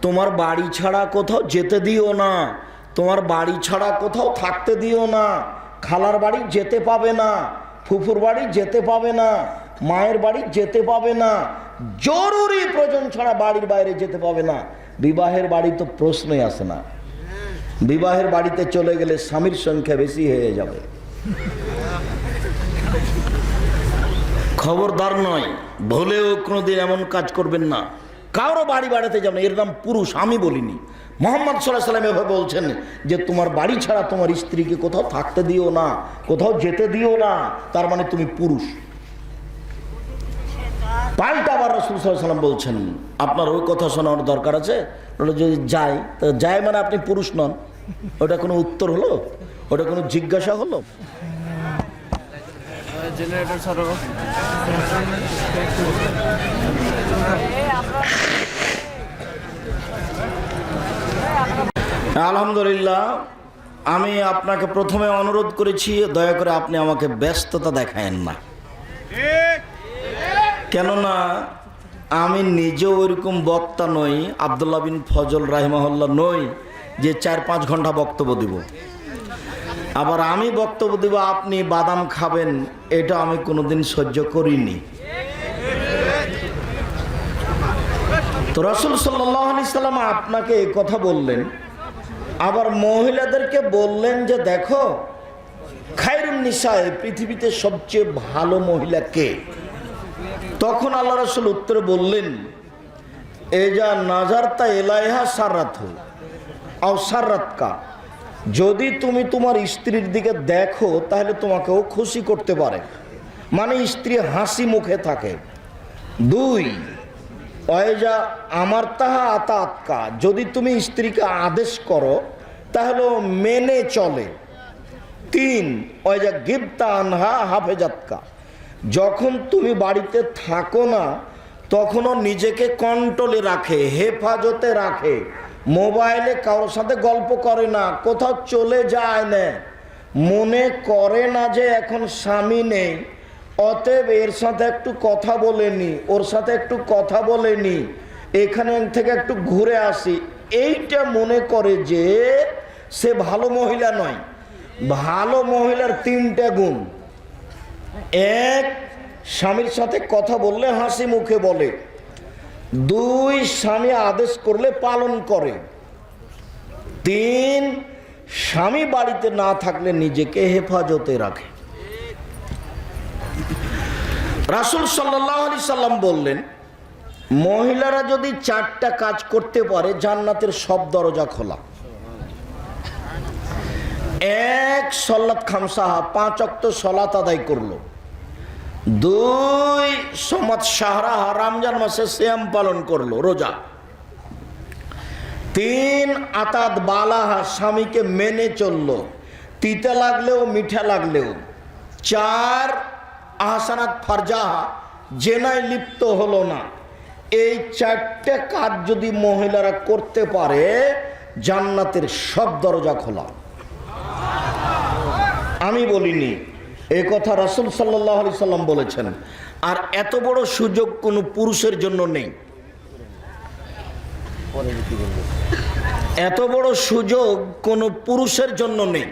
তোমার বাড়ি ছাড়া কোথাও যেতে দিও না, তোমার বাড়ি ছাড়া কোথাও থাকতে দিও না। খালার বাড়ি যেতে পাবে না, ফুফুর বাড়ি যেতে পাবে না, মায়ের বাড়ি যেতে পাবে না, জরুরি প্রয়োজন ছাড়া বাড়ির বাইরে যেতে পাবে না। বিবাহের বাড়ি তো প্রশ্নই আসে না। বিবাহের বাড়িতে চলে গেলে স্বামীর সংখ্যা বেশি হয়ে যাবে। খবরদার নয়, ভুলেও কোনোদিন এমন কাজ করবেন না। কারো বাড়ি বাড়াতে যাবেন, এর নাম পুরুষ, আমি বলিনি। মুহাম্মদ সাল্লাল্লাহু আলাইহি ওয়াসাল্লাম এভাবে বলছেন যে তোমার বাড়ি ছাড়া তোমার স্ত্রীকে কোথাও থাকতে দিও না, কোথাও যেতে দিও না, তার মানে তুমি পুরুষ। পাল্টা আবার রাসূল সাল্লাল্লাহু আলাইহি ওয়াসাল্লাম বলছেন, আপনার ওই কথা শোনার দরকার আছে? যদি যাই, তো যাই মানে আপনি পুরুষ নন। ওটা কোনো উত্তর হলো? ওটা কোনো জিজ্ঞাসা হলো? আলহামদুলিল্লাহ, আমি আপনাকে প্রথমে অনুরোধ করেছি দয়া করে আপনি আমাকে ব্যস্ততা দেখায়েন না, কেননা আমি নিজেও ওইরকম বক্তা নই, আব্দুল্লাহ বিন ফজল রাহিমাহুল্লাহ নই যে 4-5 ঘন্টা বক্তব্য দিব। আবার আমি বক্তব্য দিব আপনি বাদাম খাবেন, এটা আমি কোনোদিন সহ্য করিনি। তো রাসূল সাল্লাল্লাহু আলাইহি সাল্লাম আপনাকে এই কথা বললেন, আবার মহিলাদেরকে বললেন যে দেখো খায়রুন নিসায়ে, পৃথিবীতে সবচেয়ে ভালো মহিলা কে? তখন আল্লাহ রাসূল উত্তরে বললেন, এজা নাজারতা ইলাইহা সাররাতহু আও সাররাতকা, যদি তুমি তোমার স্ত্রীর দিকে দেখো তাহলে তোমাকেও খুশি করতে পারে, মানে স্ত্রী হাসি মুখে থাকে। 2, ওয়াইজা আমার তাহা আতাতকা, যদি তুমি স্ত্রীকে আদেশ করো তাহলে মেনে চলে। 3, ওয়াইজা গিবতা আনহা হাফেজাতকা, যখন তুমি বাড়িতে থাকো না তখনও নিজেকে কন্ট্রোলে রাখে, হেফাজতে রাখে, মোবাইলে কারোর সাথে গল্প করে না, কোথাও চলে যায় না, মনে করে না যে এখন স্বামী নেই, অতএব এর সাথে একটু কথা বলেনি, ওর সাথে একটু কথা বলেনি, এখানে থেকে একটু ঘুরে আসি, এইটা মনে করে যে সে ভালো মহিলা নয়। ভালো মহিলার তিনটা গুণ। এক, স্বামীর সাথে কথা বললে হাসি মুখে বলে। দুই, স্বামী আদেশ করলে পালন করে। তিন, স্বামী বাড়িতে না থাকলে নিজেকে হেফাজতে রাখে। রাসূল সাল্লাল্লাহু আলাইহি সাল্লাম বললেন, মহিলারা যদি চারটা কাজ করতে পারে জান্নাতের সব দরজা খোলা। এক, সলাত খামসাহা, 5 ওয়াক্ত সলাত আদায় করলো। দুই, সমাত শাহরাহা, রমজান মাসে সিয়াম পালন করলো, রোজা। তিন, আতাত বালাহা, স্বামীকে মেনে চললো, তিতা লাগলেও মিঠা লাগলেও। চার, আহসানাত ফারজাহা, জেনায় লিপ্ত হলো না। এই চারটে কাজ যদি মহিলারা করতে পারে জান্নাতের সব দরজা খোলা। আমি বলিনি, এই কথা রাসূল সাল্লাল্লাহু আলাইহি সাল্লাম বলেছেন। আর এত বড় সুযোগ কোনো পুরুষের জন্য নেই। এত বড় সুযোগ কোনো পুরুষের জন্য নেই।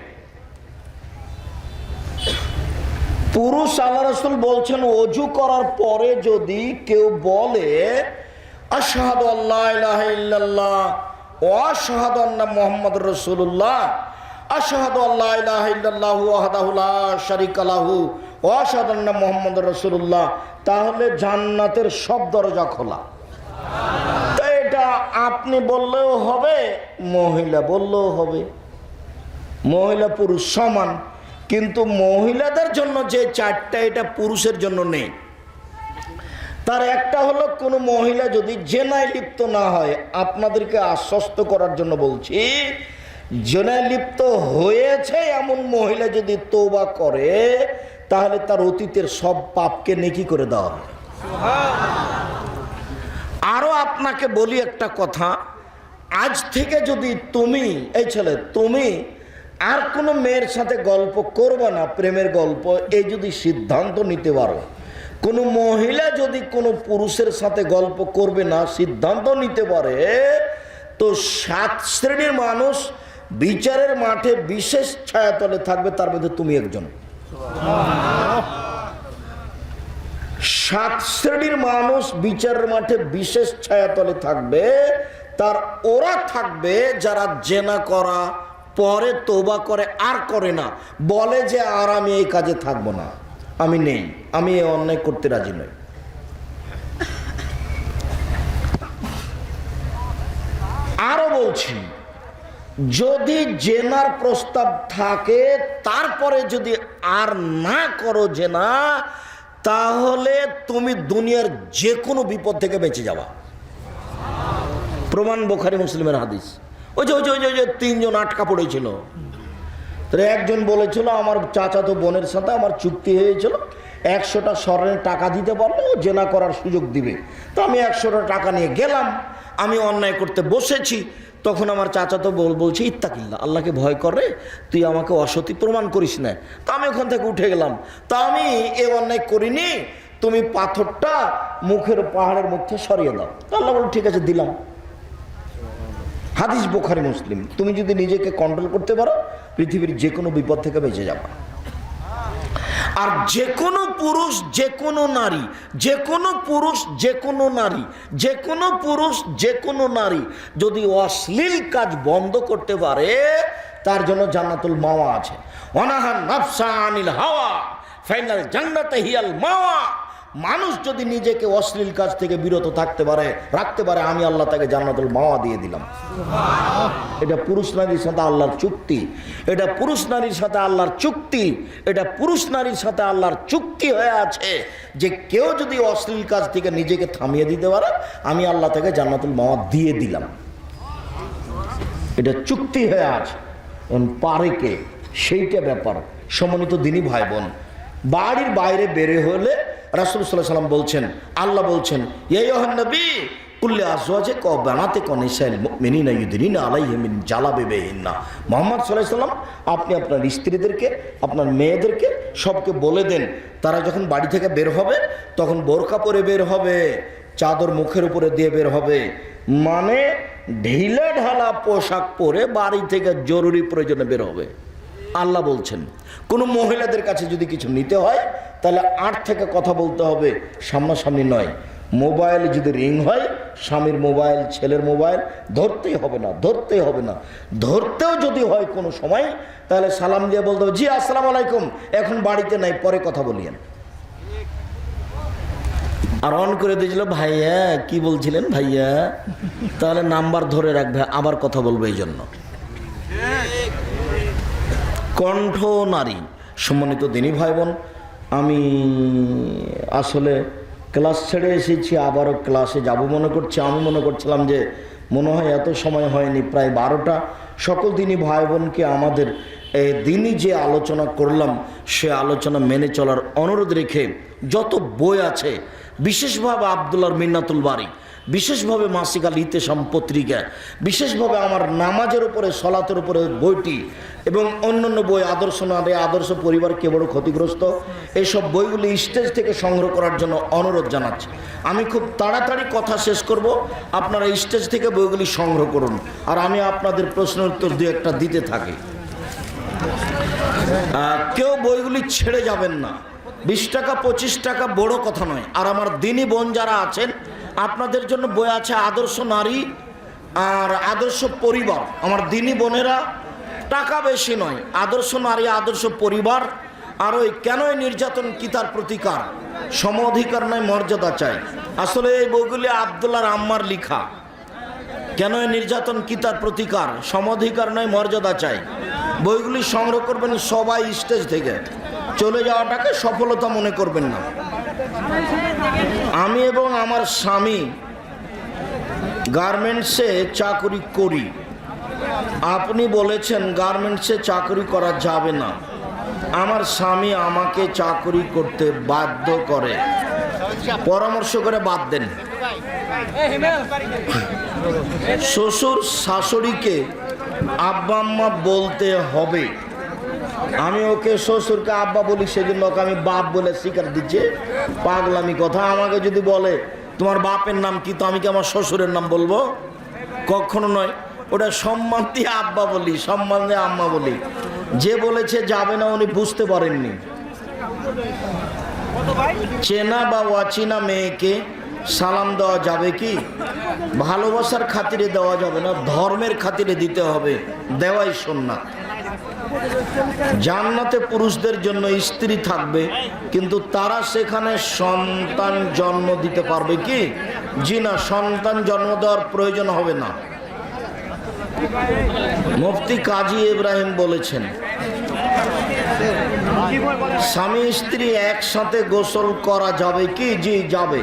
পুরুষ, আল্লাহ রাসূল বলছেন, ওযু করার পরে যদি কেউ বলে আশহাদু আল্লা ইলাহা ইল্লাল্লাহ ওয়া আশহাদু আন্না মুহাম্মাদুর রাসূলুল্লাহ, আশহাদু আল্লা ইলাহা ইল্লাল্লাহু ওয়াহদাহু লা শারীকা লাহু ওয়া আশহাদু আন্না মুহাম্মাদুর রাসূলুল্লাহ, তাহলে জান্নাতের সব দরজা খোলা। তাই এটা আপনি বললেও হবে, মহিলা বললেও হবে, মহিলা পুরুষ সমান। কিন্তু মহিলাদের জন্য যে চারটা, এটা পুরুষের জন্য নেই। তার একটা হলো, কোনো মহিলা যদি জেনায় লিপ্ত না হয়, আপনাদেরকে আশ্বস্ত করার জন্য বলছি, জেনায় লিপ্ত হয়েছে এমন মহিলা যদি তওবা করে তাহলে তার অতীতের সব পাপকে নেকি করে দেওয়া হয়। আরো আপনাকে বলি একটা কথা, আজ থেকে যদি তুমি, এই ছেলে, তুমি আর কোনো মেয়ের সাথে গল্প করবে না, প্রেমের গল্প, এই যদি সিদ্ধান্ত নিতে পারো, কোনো মহিলা যদি কোনো পুরুষের সাথে গল্প করবে না সিদ্ধান্ত নিতে পারে, তো 7 শ্রেণীর মানুষ বিচারের মাঠে বিশেষ ছায়াতলে থাকবে, তার মধ্যে তুমি একজন। 7 শ্রেণীর মানুষ বিচারের মাঠে বিশেষ ছায়াতলে থাকবে, তার ওরা থাকবে যারা জেনা করা পরে তওবা করে আর করে না, বলে যে আর আমি এই কাজে থাকবো না, আমি নেই, আমি এই অন্যায় করতে রাজি নই। আরো বলছি, যদি জেনার প্রস্তাব থাকে তারপরে যদি আর না করো জেনা, তাহলে তুমি দুনিয়ার যে কোনো বিপদ থেকে বেঁচে যাবা। প্রমাণ বুখারী মুসলিমের হাদিস। ওই যে 3 জন আটকা পড়েছিল, একজন বলেছিল আমার চাচাতো বোনের সাথে আমার চুক্তি হয়েছিল, 100টা স্বর্ণের টাকা দিতে পারলে ও জেনা করার সুযোগ দিবে। তো আমি 100টা টাকা নিয়ে গেলাম, আমি অন্যায় করতে বসেছি। তখন আমার চাচাতো বলছে, ইত্তাকিল্লাহ, আল্লাহকে ভয় করে, তুই আমাকে অসতী প্রমাণ করিস না। তো আমি ওখান থেকে উঠে গেলাম, তা আমি এ অন্যায় করিনি, তুমি পাথরটা মুখের পাহাড়ের মধ্যে সরিয়ে দাও। আল্লাহ বল, ঠিক আছে, দিলাম। হাদিস বুখারী মুসলিম। তুমি যদি নিজেকে কন্ট্রোল করতে পারো পৃথিবীর যে কোনো বিপদ থেকে বেঁচে যাবা। আর যে কোনো পুরুষ, যে কোনো নারী, যে কোনো পুরুষ, যে কোনো নারী, যে কোনো পুরুষ, যে কোনো নারী যদি অশ্লীল কাজ বন্ধ করতে পারে, তার জন্য জান্নাতুল মাওয়া আছে। ওয়ানাহান নাফসা আনিল হাওয়া ফাইনাল জান্নাতে হিয়াল মাওয়া। মানুষ যদি নিজেকে অশ্লীল কাজ থেকে বিরত রাখতে পারে, আমি আল্লাহ তাকে জান্নাতুল মাওয়া দিয়ে দিলাম। এটা পুরুষ নারীর সাথে আল্লাহর চুক্তি, এটা পুরুষ নারীর সাথে আল্লাহর চুক্তি, এটা পুরুষ নারীর সাথে আল্লাহর চুক্তি হয়ে আছে যে কেউ যদি অশ্লীল কাজ থেকে নিজেকে থামিয়ে দিতে পারে, আমি আল্লাহ তাকে জান্নাতুল মাওয়া দিয়ে দিলাম। এটা চুক্তি হয়ে আছে। পারে কে, সেইটা ব্যাপার। সম্মানিত দিনী ভাই বোন, বাড়ির বাইরে বেরে হলে রাসূল সাল্লাল্লাহু আলাইহি ওয়াসাল্লাম বলছেন, আল্লাহ বলছেন, ইয়া আইয়ুহান নবী কুল্লে আজওয়াজে ক বানাতে কনিসাইল মুমিনিনা ইউদিনিনা আলাইহিম মিন জালাবিবিহিন্না। মুহাম্মদ সাল্লাল্লাহু আলাইহি ওয়াসাল্লাম আপনি আপনার স্ত্রীদেরকে, আপনার মেয়েদেরকে সবকে বলে দেন, তারা যখন বাড়ি থেকে বের হবে তখন বোরকা পরে বের হবে, চাদর মুখের উপরে দিয়ে বের হবে, মানে ঢিলে ঢালা পোশাক পরে বাড়ি থেকে জরুরি প্রয়োজনে বের হবে। আল্লাহ বলছেন কোনো মহিলাদের কাছে যদি কিছু নিতে হয় তাহলে আট থেকে কথা বলতে হবে, সামনাসামনি নয়। মোবাইল যদি রিং হয়, স্বামীর মোবাইল, ছেলের মোবাইল ধরতেই হবে না, ধরতেই হবে না। ধরতেও যদি হয় কোনো সময় তাহলে সালাম দিয়ে বলতে হবে, জি আসসালামু আলাইকুম, এখন বাড়িতে নাই, পরে কথা বলিয়েন। আর অন করে দিয়েছিল, ভাইয়া কি বলছিলেন ভাইয়া, তাহলে নাম্বার ধরে রাখবে, আবার কথা বলবে। এই জন্য কণ্ঠ নারী। সম্মানিত দিনী ভাই বোন, আমি আসলে ক্লাস ছেড়ে এসেছি, আবারও ক্লাসে যাব মনে করছি। আমি মনে করছিলাম যে মনে হয় এত সময় হয়নি, প্রায় 12টা। সকল দিনী ভাই বোনকে আমাদের দিনই যে আলোচনা করলাম সে আলোচনা মেনে চলার অনুরোধ রেখে, যত বই আছে বিশেষভাবে আব্দুল্লাহর মিন্নাতুল বারী, বিশেষভাবে মাসিক আল ইতেশাম পত্রিকা, বিশেষভাবে আমার নামাজের উপরে, সলাতের উপরে বইটি এবং অন্যান্য বই, আদর্শ নারী, আদর্শ পরিবার কে বড় ক্ষতিগ্রস্ত, এইসব বইগুলি স্টেজ থেকে সংগ্রহ করার জন্য অনুরোধ জানাচ্ছি। আমি খুব তাড়াতাড়ি কথা শেষ করব, আপনারা স্টেজ থেকে বইগুলি সংগ্রহ করুন, আর আমি আপনাদের প্রশ্নের উত্তর দিয়ে একটা দিতে থাকি। কেউ বইগুলি ছেড়ে যাবেন না। 20 টাকা 25 টাকা বড় কথা নয়। আর আমার দিনী বোন যারা আছেন, আপনাদের জন্য বই আছে আদর্শ নারী আর আদর্শ পরিবার। আমার দিনী বোনেরা, টাকা বেশি নয়, আদর্শ নারী, আদর্শ পরিবার, আর ওই কেনই নির্যাতন কি তার প্রতিকার, সম অধিকার নয় মর্যাদা চাই। আসলে এই বইগুলি আব্দুল্লাহর আম্মার লিখা। কেনই নির্যাতন কি তার প্রতিকার, সম অধিকার নয় মর্যাদা চাই। বইগুলি সংগ্রহ করবেন সবাই, স্টেজ থেকে চলে যাওয়াটাকে সফলতা মনে করবেন না। আমি এবং আমার স্বামী গার্মেন্টসে চাকরি করি। আপনি বলেছেন গার্মেন্টসে চাকরি করা যাবে না। আমার স্বামী আমাকে চাকরি করতে বাধ্য করে, পরামর্শ করে বাদ দেন। শ্বশুর শাশুড়িকে আব্বা আম্মা বলতে হবে। আমি ওকে শ্বশুরকে আব্বা বলি, সেজন্য ওকে আমি বাপ বলে স্বীকার দিচ্ছে। পাগলামি কথা। আমাকে যদি বলে তোমার বাপের নাম কি, তো আমি কি আমার শ্বশুরের নাম বলবো? কখনো নয়। ওটা সম্মান দিয়ে আব্বা বলি, সম্মান দিয়ে আম্মা বলি। যে বলেছে যাবে না উনি বুঝতে পারেননি। চেনা বা অচেনা মেয়েকে সালাম দেওয়া যাবে কি? ভালোবাসার খাতিরে দেওয়া যাবে না, ধর্মের খাতিরে দিতে হবে, দেওয়াই সুন্নাত। জান্নাতে পুরুষদের জন্য স্ত্রী থাকবে, কিন্তু তারা সেখানে সন্তান জন্ম দিতে পারবে কি? জি না, সন্তান জন্ম দেওয়ার প্রয়োজন হবে না। মুফতি কাজী ইব্রাহিম বলেছেন, স্বামী স্ত্রী একসাথে গোসল করা যাবে কি? জি যাবে,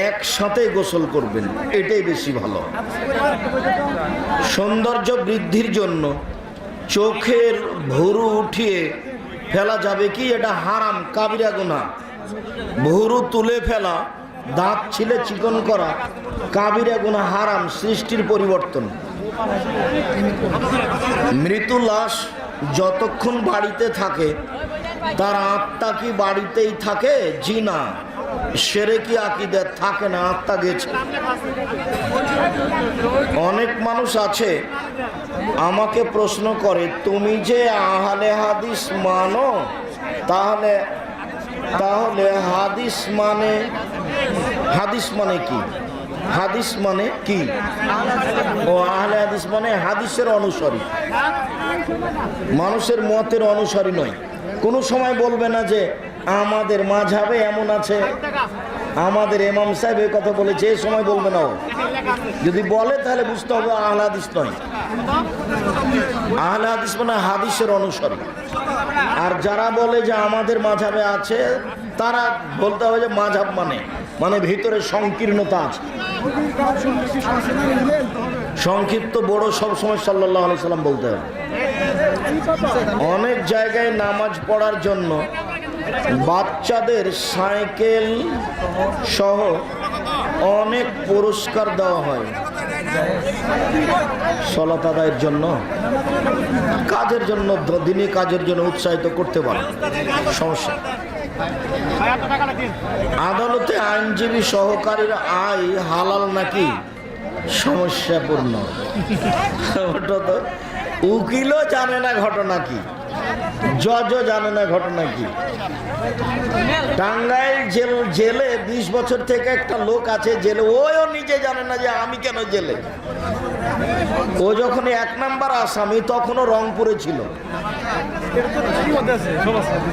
একসাথে গোসল করবেন, এটাই বেশি ভালো। সৌন্দর্য বৃদ্ধির জন্য চোখের ভুরু উঠিয়ে ফেলা যাবে কি? এটা হারাম, কাবিরা গুনাহ। ভুরু তুলে ফেলা, দাঁত ছিলে চিকন করা, কাবিরা গুনাহ, হারাম, সৃষ্টির পরিবর্তন। মৃত্যু লাশ যতক্ষণ বাড়িতে থাকে তার আত্মা কি বাড়িতেই থাকে? জি না, শিরকি আকীদা থাকে না, আত্মা গেছে। অনেক মানুষ আছে আমাকে প্রশ্ন করে, তুমি যে আহলে হাদিস মানো, তাহলে হাদিস মানে কি? হাদিস মানে কি? ও আহলে হাদিস মানে হাদিসের অনুসারী, মানুষের মতের অনুসারী নয়। কোনো সময় বলবে না যে আমাদের মাযহাবে এমন আছে, আমাদের ইমাম সাহেব এই কথা বলেছে, এই সময় বলবে না। যদি বলে তাহলে বুঝতে হবে আহলে হাদিস নয়। আহলে হাদিস মানে হাদিসের অনুসারী। আর যারা বলে যে আমাদের মাযহাবে আছে, তারা বলতে হবে যে মাযহাব মানে ভিতরে সংকীর্ণতা আছে। সংক্ষিপ্ত বড় সবসময় সাল্লাল্লাহু আলাইহি সাল্লাম বলতে হবে। অনেক জায়গায় নামাজ পড়ার জন্য বাচ্চাদের সাইকেল সহ অনেক পুরস্কার দেওয়া হয় সালাত আদায়ের জন্য, কাজের জন্য, দিনী কাজের জন্য উৎসাহিত করতে পারে, সমস্যা। আদালতে আইনজীবী সহকারীর আয় হালাল নাকি সমস্যাপূর্ণ। ওটা তো উকিলও জানে না ঘটনা কি, জজও জানে না ঘটনা কি। টাঙ্গাইল জেলে 20 বছর থেকে একটা লোক আছে জেলে, ওও নিজে জানে না যে আমি কেন জেলে। ও যখন 1 নাম্বার আসামি তখনও রংপুরে ছিল।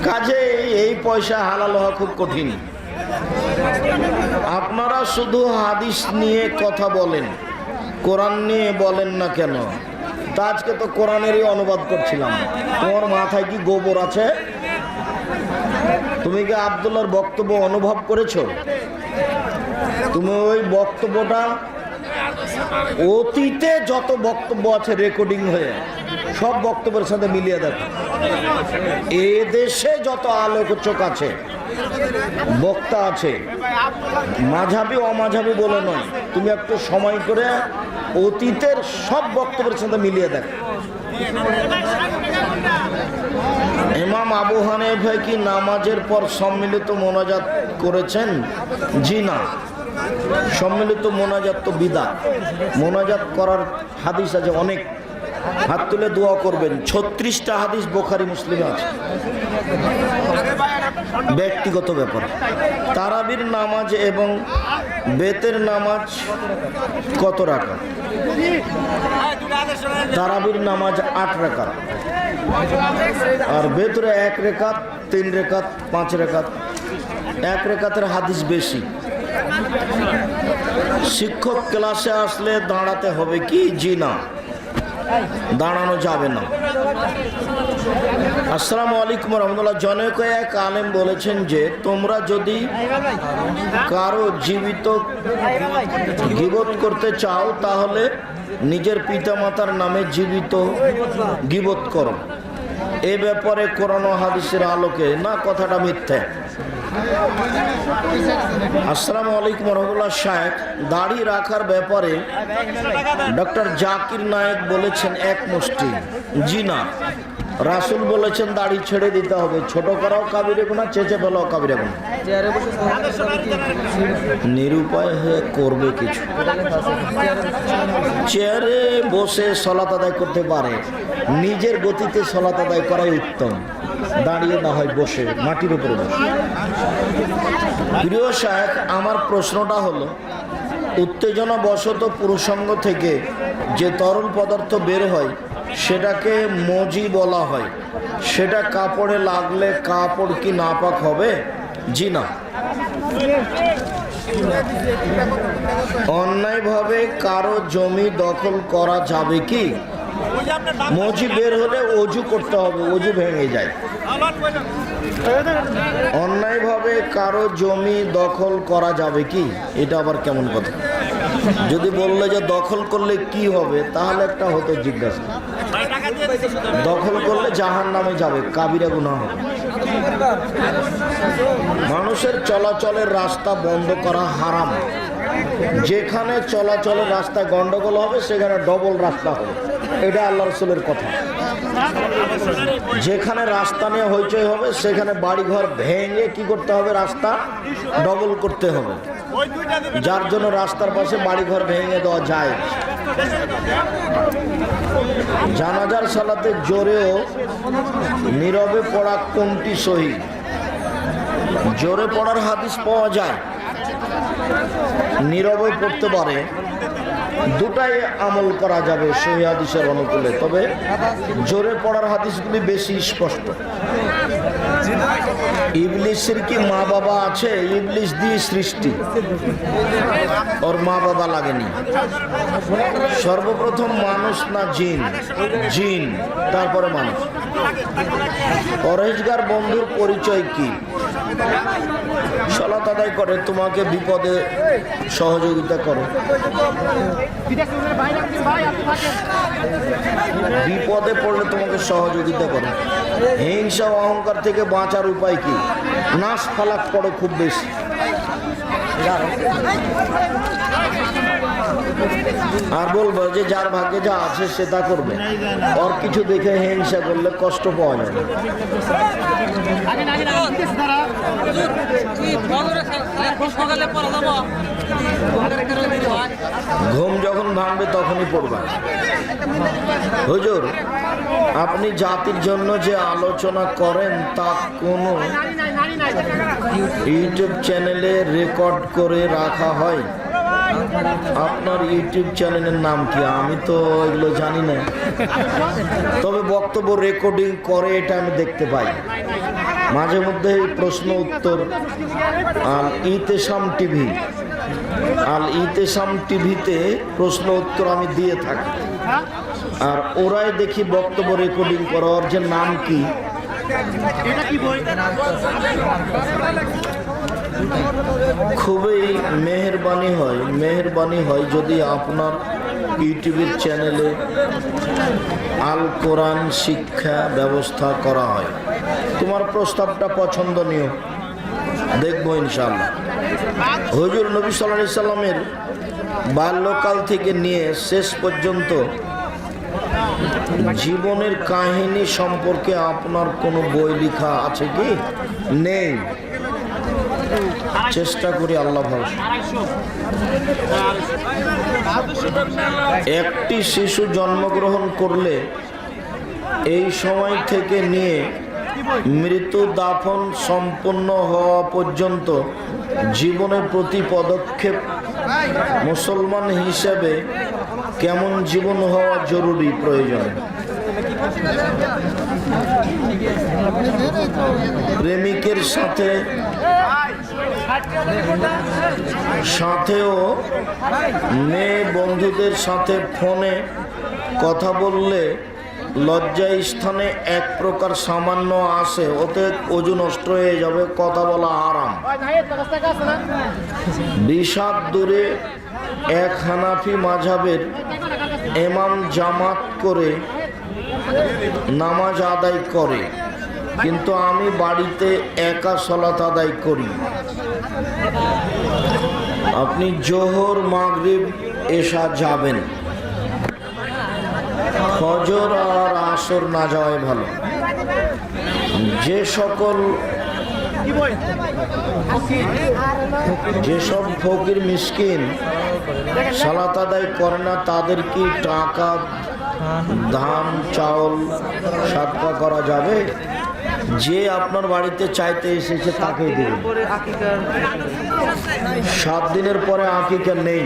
কাজে এই পয়সা হালাল হওয়া খুব কঠিন। আপনারা শুধু হাদিস নিয়ে কথা বলেন, কোরআন নিয়ে বলেন না কেন? তা আজকে তো কোরআনেরই অনুবাদ করছিলাম। তোমার মাথায় কি গোবর আছে? তুমি কি আব্দুল্লাহর বক্তব্য অনুভব করেছো? তুমি ওই বক্তব্যটা অতীতে যত বক্তব্য আছে রেকর্ডিং হয়ে সব বক্তব্যের সাথে মিলিয়ে দেখো। এ দেশে যত আলোচক আছে, বক্তা আছে, মাঝাবি অমাঝাবি বলে নয়, তুমি একটু সময় করে অতীতের সব বক্তব্যের সাথে মিলিয়ে দেখো। ইমাম আবু হানিফা কি নামাজের পর সম্মিলিত মোনাজাত করেছেন? জি না, সম্মিলিত মোনাজাত তো বিদআত। মোনাজাত করার হাদিস আছে অনেক, হাত তুলে দোয়া করবেন। 36টা হাদিস বুখারী মুসলিমে আছে, ব্যক্তিগত ব্যাপার। তারাবির নামাজ এবং বেতের নামাজ কত রাকাত? তারাবির নামাজ 8 রাকাত, আর বেতরে 1 রাকাত, 3 রাকাত, 5 রাকাত। 1 রাকাতের হাদিস বেশি। শিক্ষক ক্লাসে আসলে দাঁড়াতে হবে কি? জি না, দাঁড়ানো যাবে না। আসসালামু আলাইকুম রহমতুল্লাহ। জনৈক এক আলেম বলেছেন যে তোমরা যদি কারো জীবিত গীবত করতে চাও তাহলে নিজের পিতামাতার নামে জীবিত গীবত করো। এ ব্যাপারে কোরআন ও হাদিসের আলোকে না কথাটা মিথ্যা? আসসালামু আলাইকুম রহমতুল্লাহ। শায়েখ, দাড়ি রাখার ব্যাপারে ডক্টর জাকির নায়েক বলেছেন এক মুষ্টি। জি না, রাসূল বলেছেন দাড়ি ছেড়ে দিতে হবে। ছোট করাও কাবিরে গুনাহ, চেঁচে ফেলাও কাবিরে গুনাহ। নিরুপায় হয়ে করবে কিছু। চেয়ারে বসে সালাত আদায় করতে পারে, নিজের গতিতে সালাত আদায় করাই উত্তম। দাঁড়িয়ে না হয় বসে, মাটির উপরে বসে। প্রিয় শায়েখ, আমার প্রশ্নটা হলো, উত্তেজনা বশত পুরুষাঙ্গ থেকে যে তরল পদার্থ বের হয় সেটাকে মজি বলা হয়। সেটা কাপড়ে লাগলে কাপড় কি নাপাক হবে? জি না। অন্যায়ভাবে কারো জমি দখল করা যাবে কি? মজি বের হলে অজু করতে হবে, অজু ভেঙে যায়। অন্যায়ভাবে কারো জমি দখল করা যাবে কি? এটা আবার কেমন কথা? যদি বললে যে দখল করলে কি হবে, তাহলে একটা হতো জিজ্ঞাসা। দখল করলে জাহান্নামে যাবে, কাবিরা গুনাহ হবে। মানুষের চলাচলের রাস্তা বন্ধ করা হারাম। যেখানে চলাচলের রাস্তায় গন্ডগোল হবে সেখানে ডবল রাস্তা হবে, এটা আল্লাহ রাসূলের কথা। যেখানে রাস্তা নিয়ে হইচই হবে সেখানে বাড়িঘর ভেঙে কি করতে হবে? রাস্তা ডবল করতে হবে। যার জন্য রাস্তার পাশে বাড়িঘর ভেঙে দেওয়া যায়। জানাজার সালাতে জোরেও নীরবে পড়া কোনটি সহিহ? জোরে পড়ার হাদিস পাওয়া যায়, নীরবে পড়তে পারে, দুটাই আমল করা যাবে সহিহ হাদিসের অনুকূলে। তবে জোরে পড়ার হাদিসগুলি বেশি স্পষ্ট। ইবলিসের কি মা বাবা আছে? ইবলিস দিয়ে সৃষ্টি, ওর মা বাবা লাগেনি। সর্বপ্রথম মানুষ না জিন? জিন, তারপরে মানুষ। পরহেজগার বন্ধুর পরিচয় কি? সালাত আদায় করে, তোমাকে বিপদে সহযোগিতা করে। বিপদে পড়লে তোমাকে সহযোগিতা করে। হিংসা ও অহংকার থেকে বাঁচার উপায় কি? নাস ফালাক পড়ো খুব বেশি। আর বলবো যে যার ভাগ্যে যা আছে সে তা করবে, ওর কিছু দেখে হিংসা করলে কষ্ট পাওয়া যায়। ঘুম যখন ভাঙবে তখনই পড়বা। হুজুর, আপনি জাতির জন্য যে আলোচনা করেন তা কোনো ইউটিউব চ্যানেলে রেকর্ড করে রাখা হয়? আপনার ইউটিউব চ্যানেলের নাম কি? আমি তো এগুলো জানি না, তবে বক্তব্য রেকর্ডিং করে এটা আমি দেখতে পাই মাঝে মধ্যে। প্রশ্ন উত্তর আল ইতেশাম টিভি, আল ইতেশাম টিভিতে প্রশ্ন উত্তর আমি দিয়ে থাকি, আর ওরাই দেখি বক্তব্য রেকর্ডিং করার যে নাম কি, খুবই মেহেরবানি হয় যদি আপনার ইউটিউবের চ্যানেলে আল কোরআন শিক্ষা ব্যবস্থা করা হয়। তোমার প্রস্তাবটা পছন্দনীয়, দেখবো ইনশাআল্লাহ। হুজুর নবী সাল্লাল্লাহু আলাইহি সাল্লামের বাল্যকাল থেকে নিয়ে শেষ পর্যন্ত জীবনের কাহিনী সম্পর্কে আপনার কোনো বই লেখা আছে কি? নেই। চেষ্টা করি আল্লাহ ভরসা। একটি শিশু জন্মগ্রহণ করলে এই সময় থেকে নিয়ে মৃত্যু দাফন সম্পন্ন হওয়া পর্যন্ত জীবনের প্রতি পদক্ষেপ মুসলমান হিসেবে কেমন জীবন হওয়া জরুরি প্রয়োজন? প্রেমিকের সাথেও মেয়ে বন্ধুদের সাথে ফোনে কথা বললে লজ্জা স্থানে এক প্রকার সামান্য আসে, ওতে ওজু নষ্ট হয়ে যাবে, কথা বলা আরাম। বিষাদ দূরে এক হানাফি মাযহাবের ইমাম জামাত করে নামাজ আদায় করে, কিন্তু আমি বাড়িতে একা সালাত আদায় করি। আপনি জোহর, মাগরিব, এশা যাবেন, ফজর আর আসর না যাওয়াই ভালো। যেসব ফকির মিসকিন সালাত আদায় করে না তাদের কি টাকা, ধান, চাউল সাদকা করা যাবে? যে আপনার বাড়িতে চাইতে এসেছে তাকেই দেবেন। 7 দিনের পরে আকিকা নেই,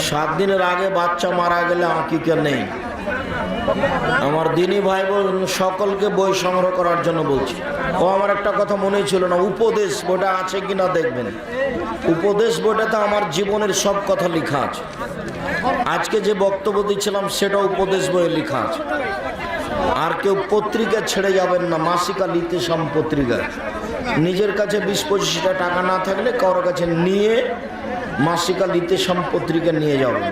7 দিনের আগে বাচ্চা মারা গেলে আকিকা নেই। আমার দিনী ভাই বোন সকলকে বই সংগ্রহ করার জন্য বলছি। ও আমার একটা কথা মনে ছিল না, উপদেশ বইটা আছে কিনা দেখবেন। উপদেশ বইটাতে আমার জীবনের সব কথা লেখা আছে। আজকে যে বক্তব্য দিচ্ছিলাম সেটা উপদেশ বইয়ে লেখা আছে। আর কেউ পত্রিকা ছেড়ে যাবেন না, মাসিক আল ইতেশাম পত্রিকা। নিজের কাছে 20-25টা টাকা না থাকলে কারোর কাছে নিয়ে মাসিক আল ইতেশাম পত্রিকা নিয়ে যাবেন।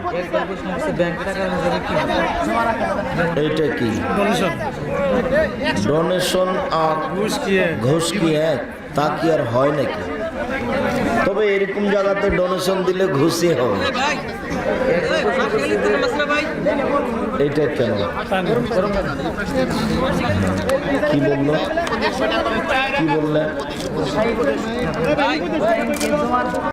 এইটা কি ডোনেশন আর ঘুষ কি এক? তা কি আর হয় নাকি? তবে এরকম জায়গাতে ডোনেশন দিলে ঘুষই হবে। এটা কেন? কি বললেন?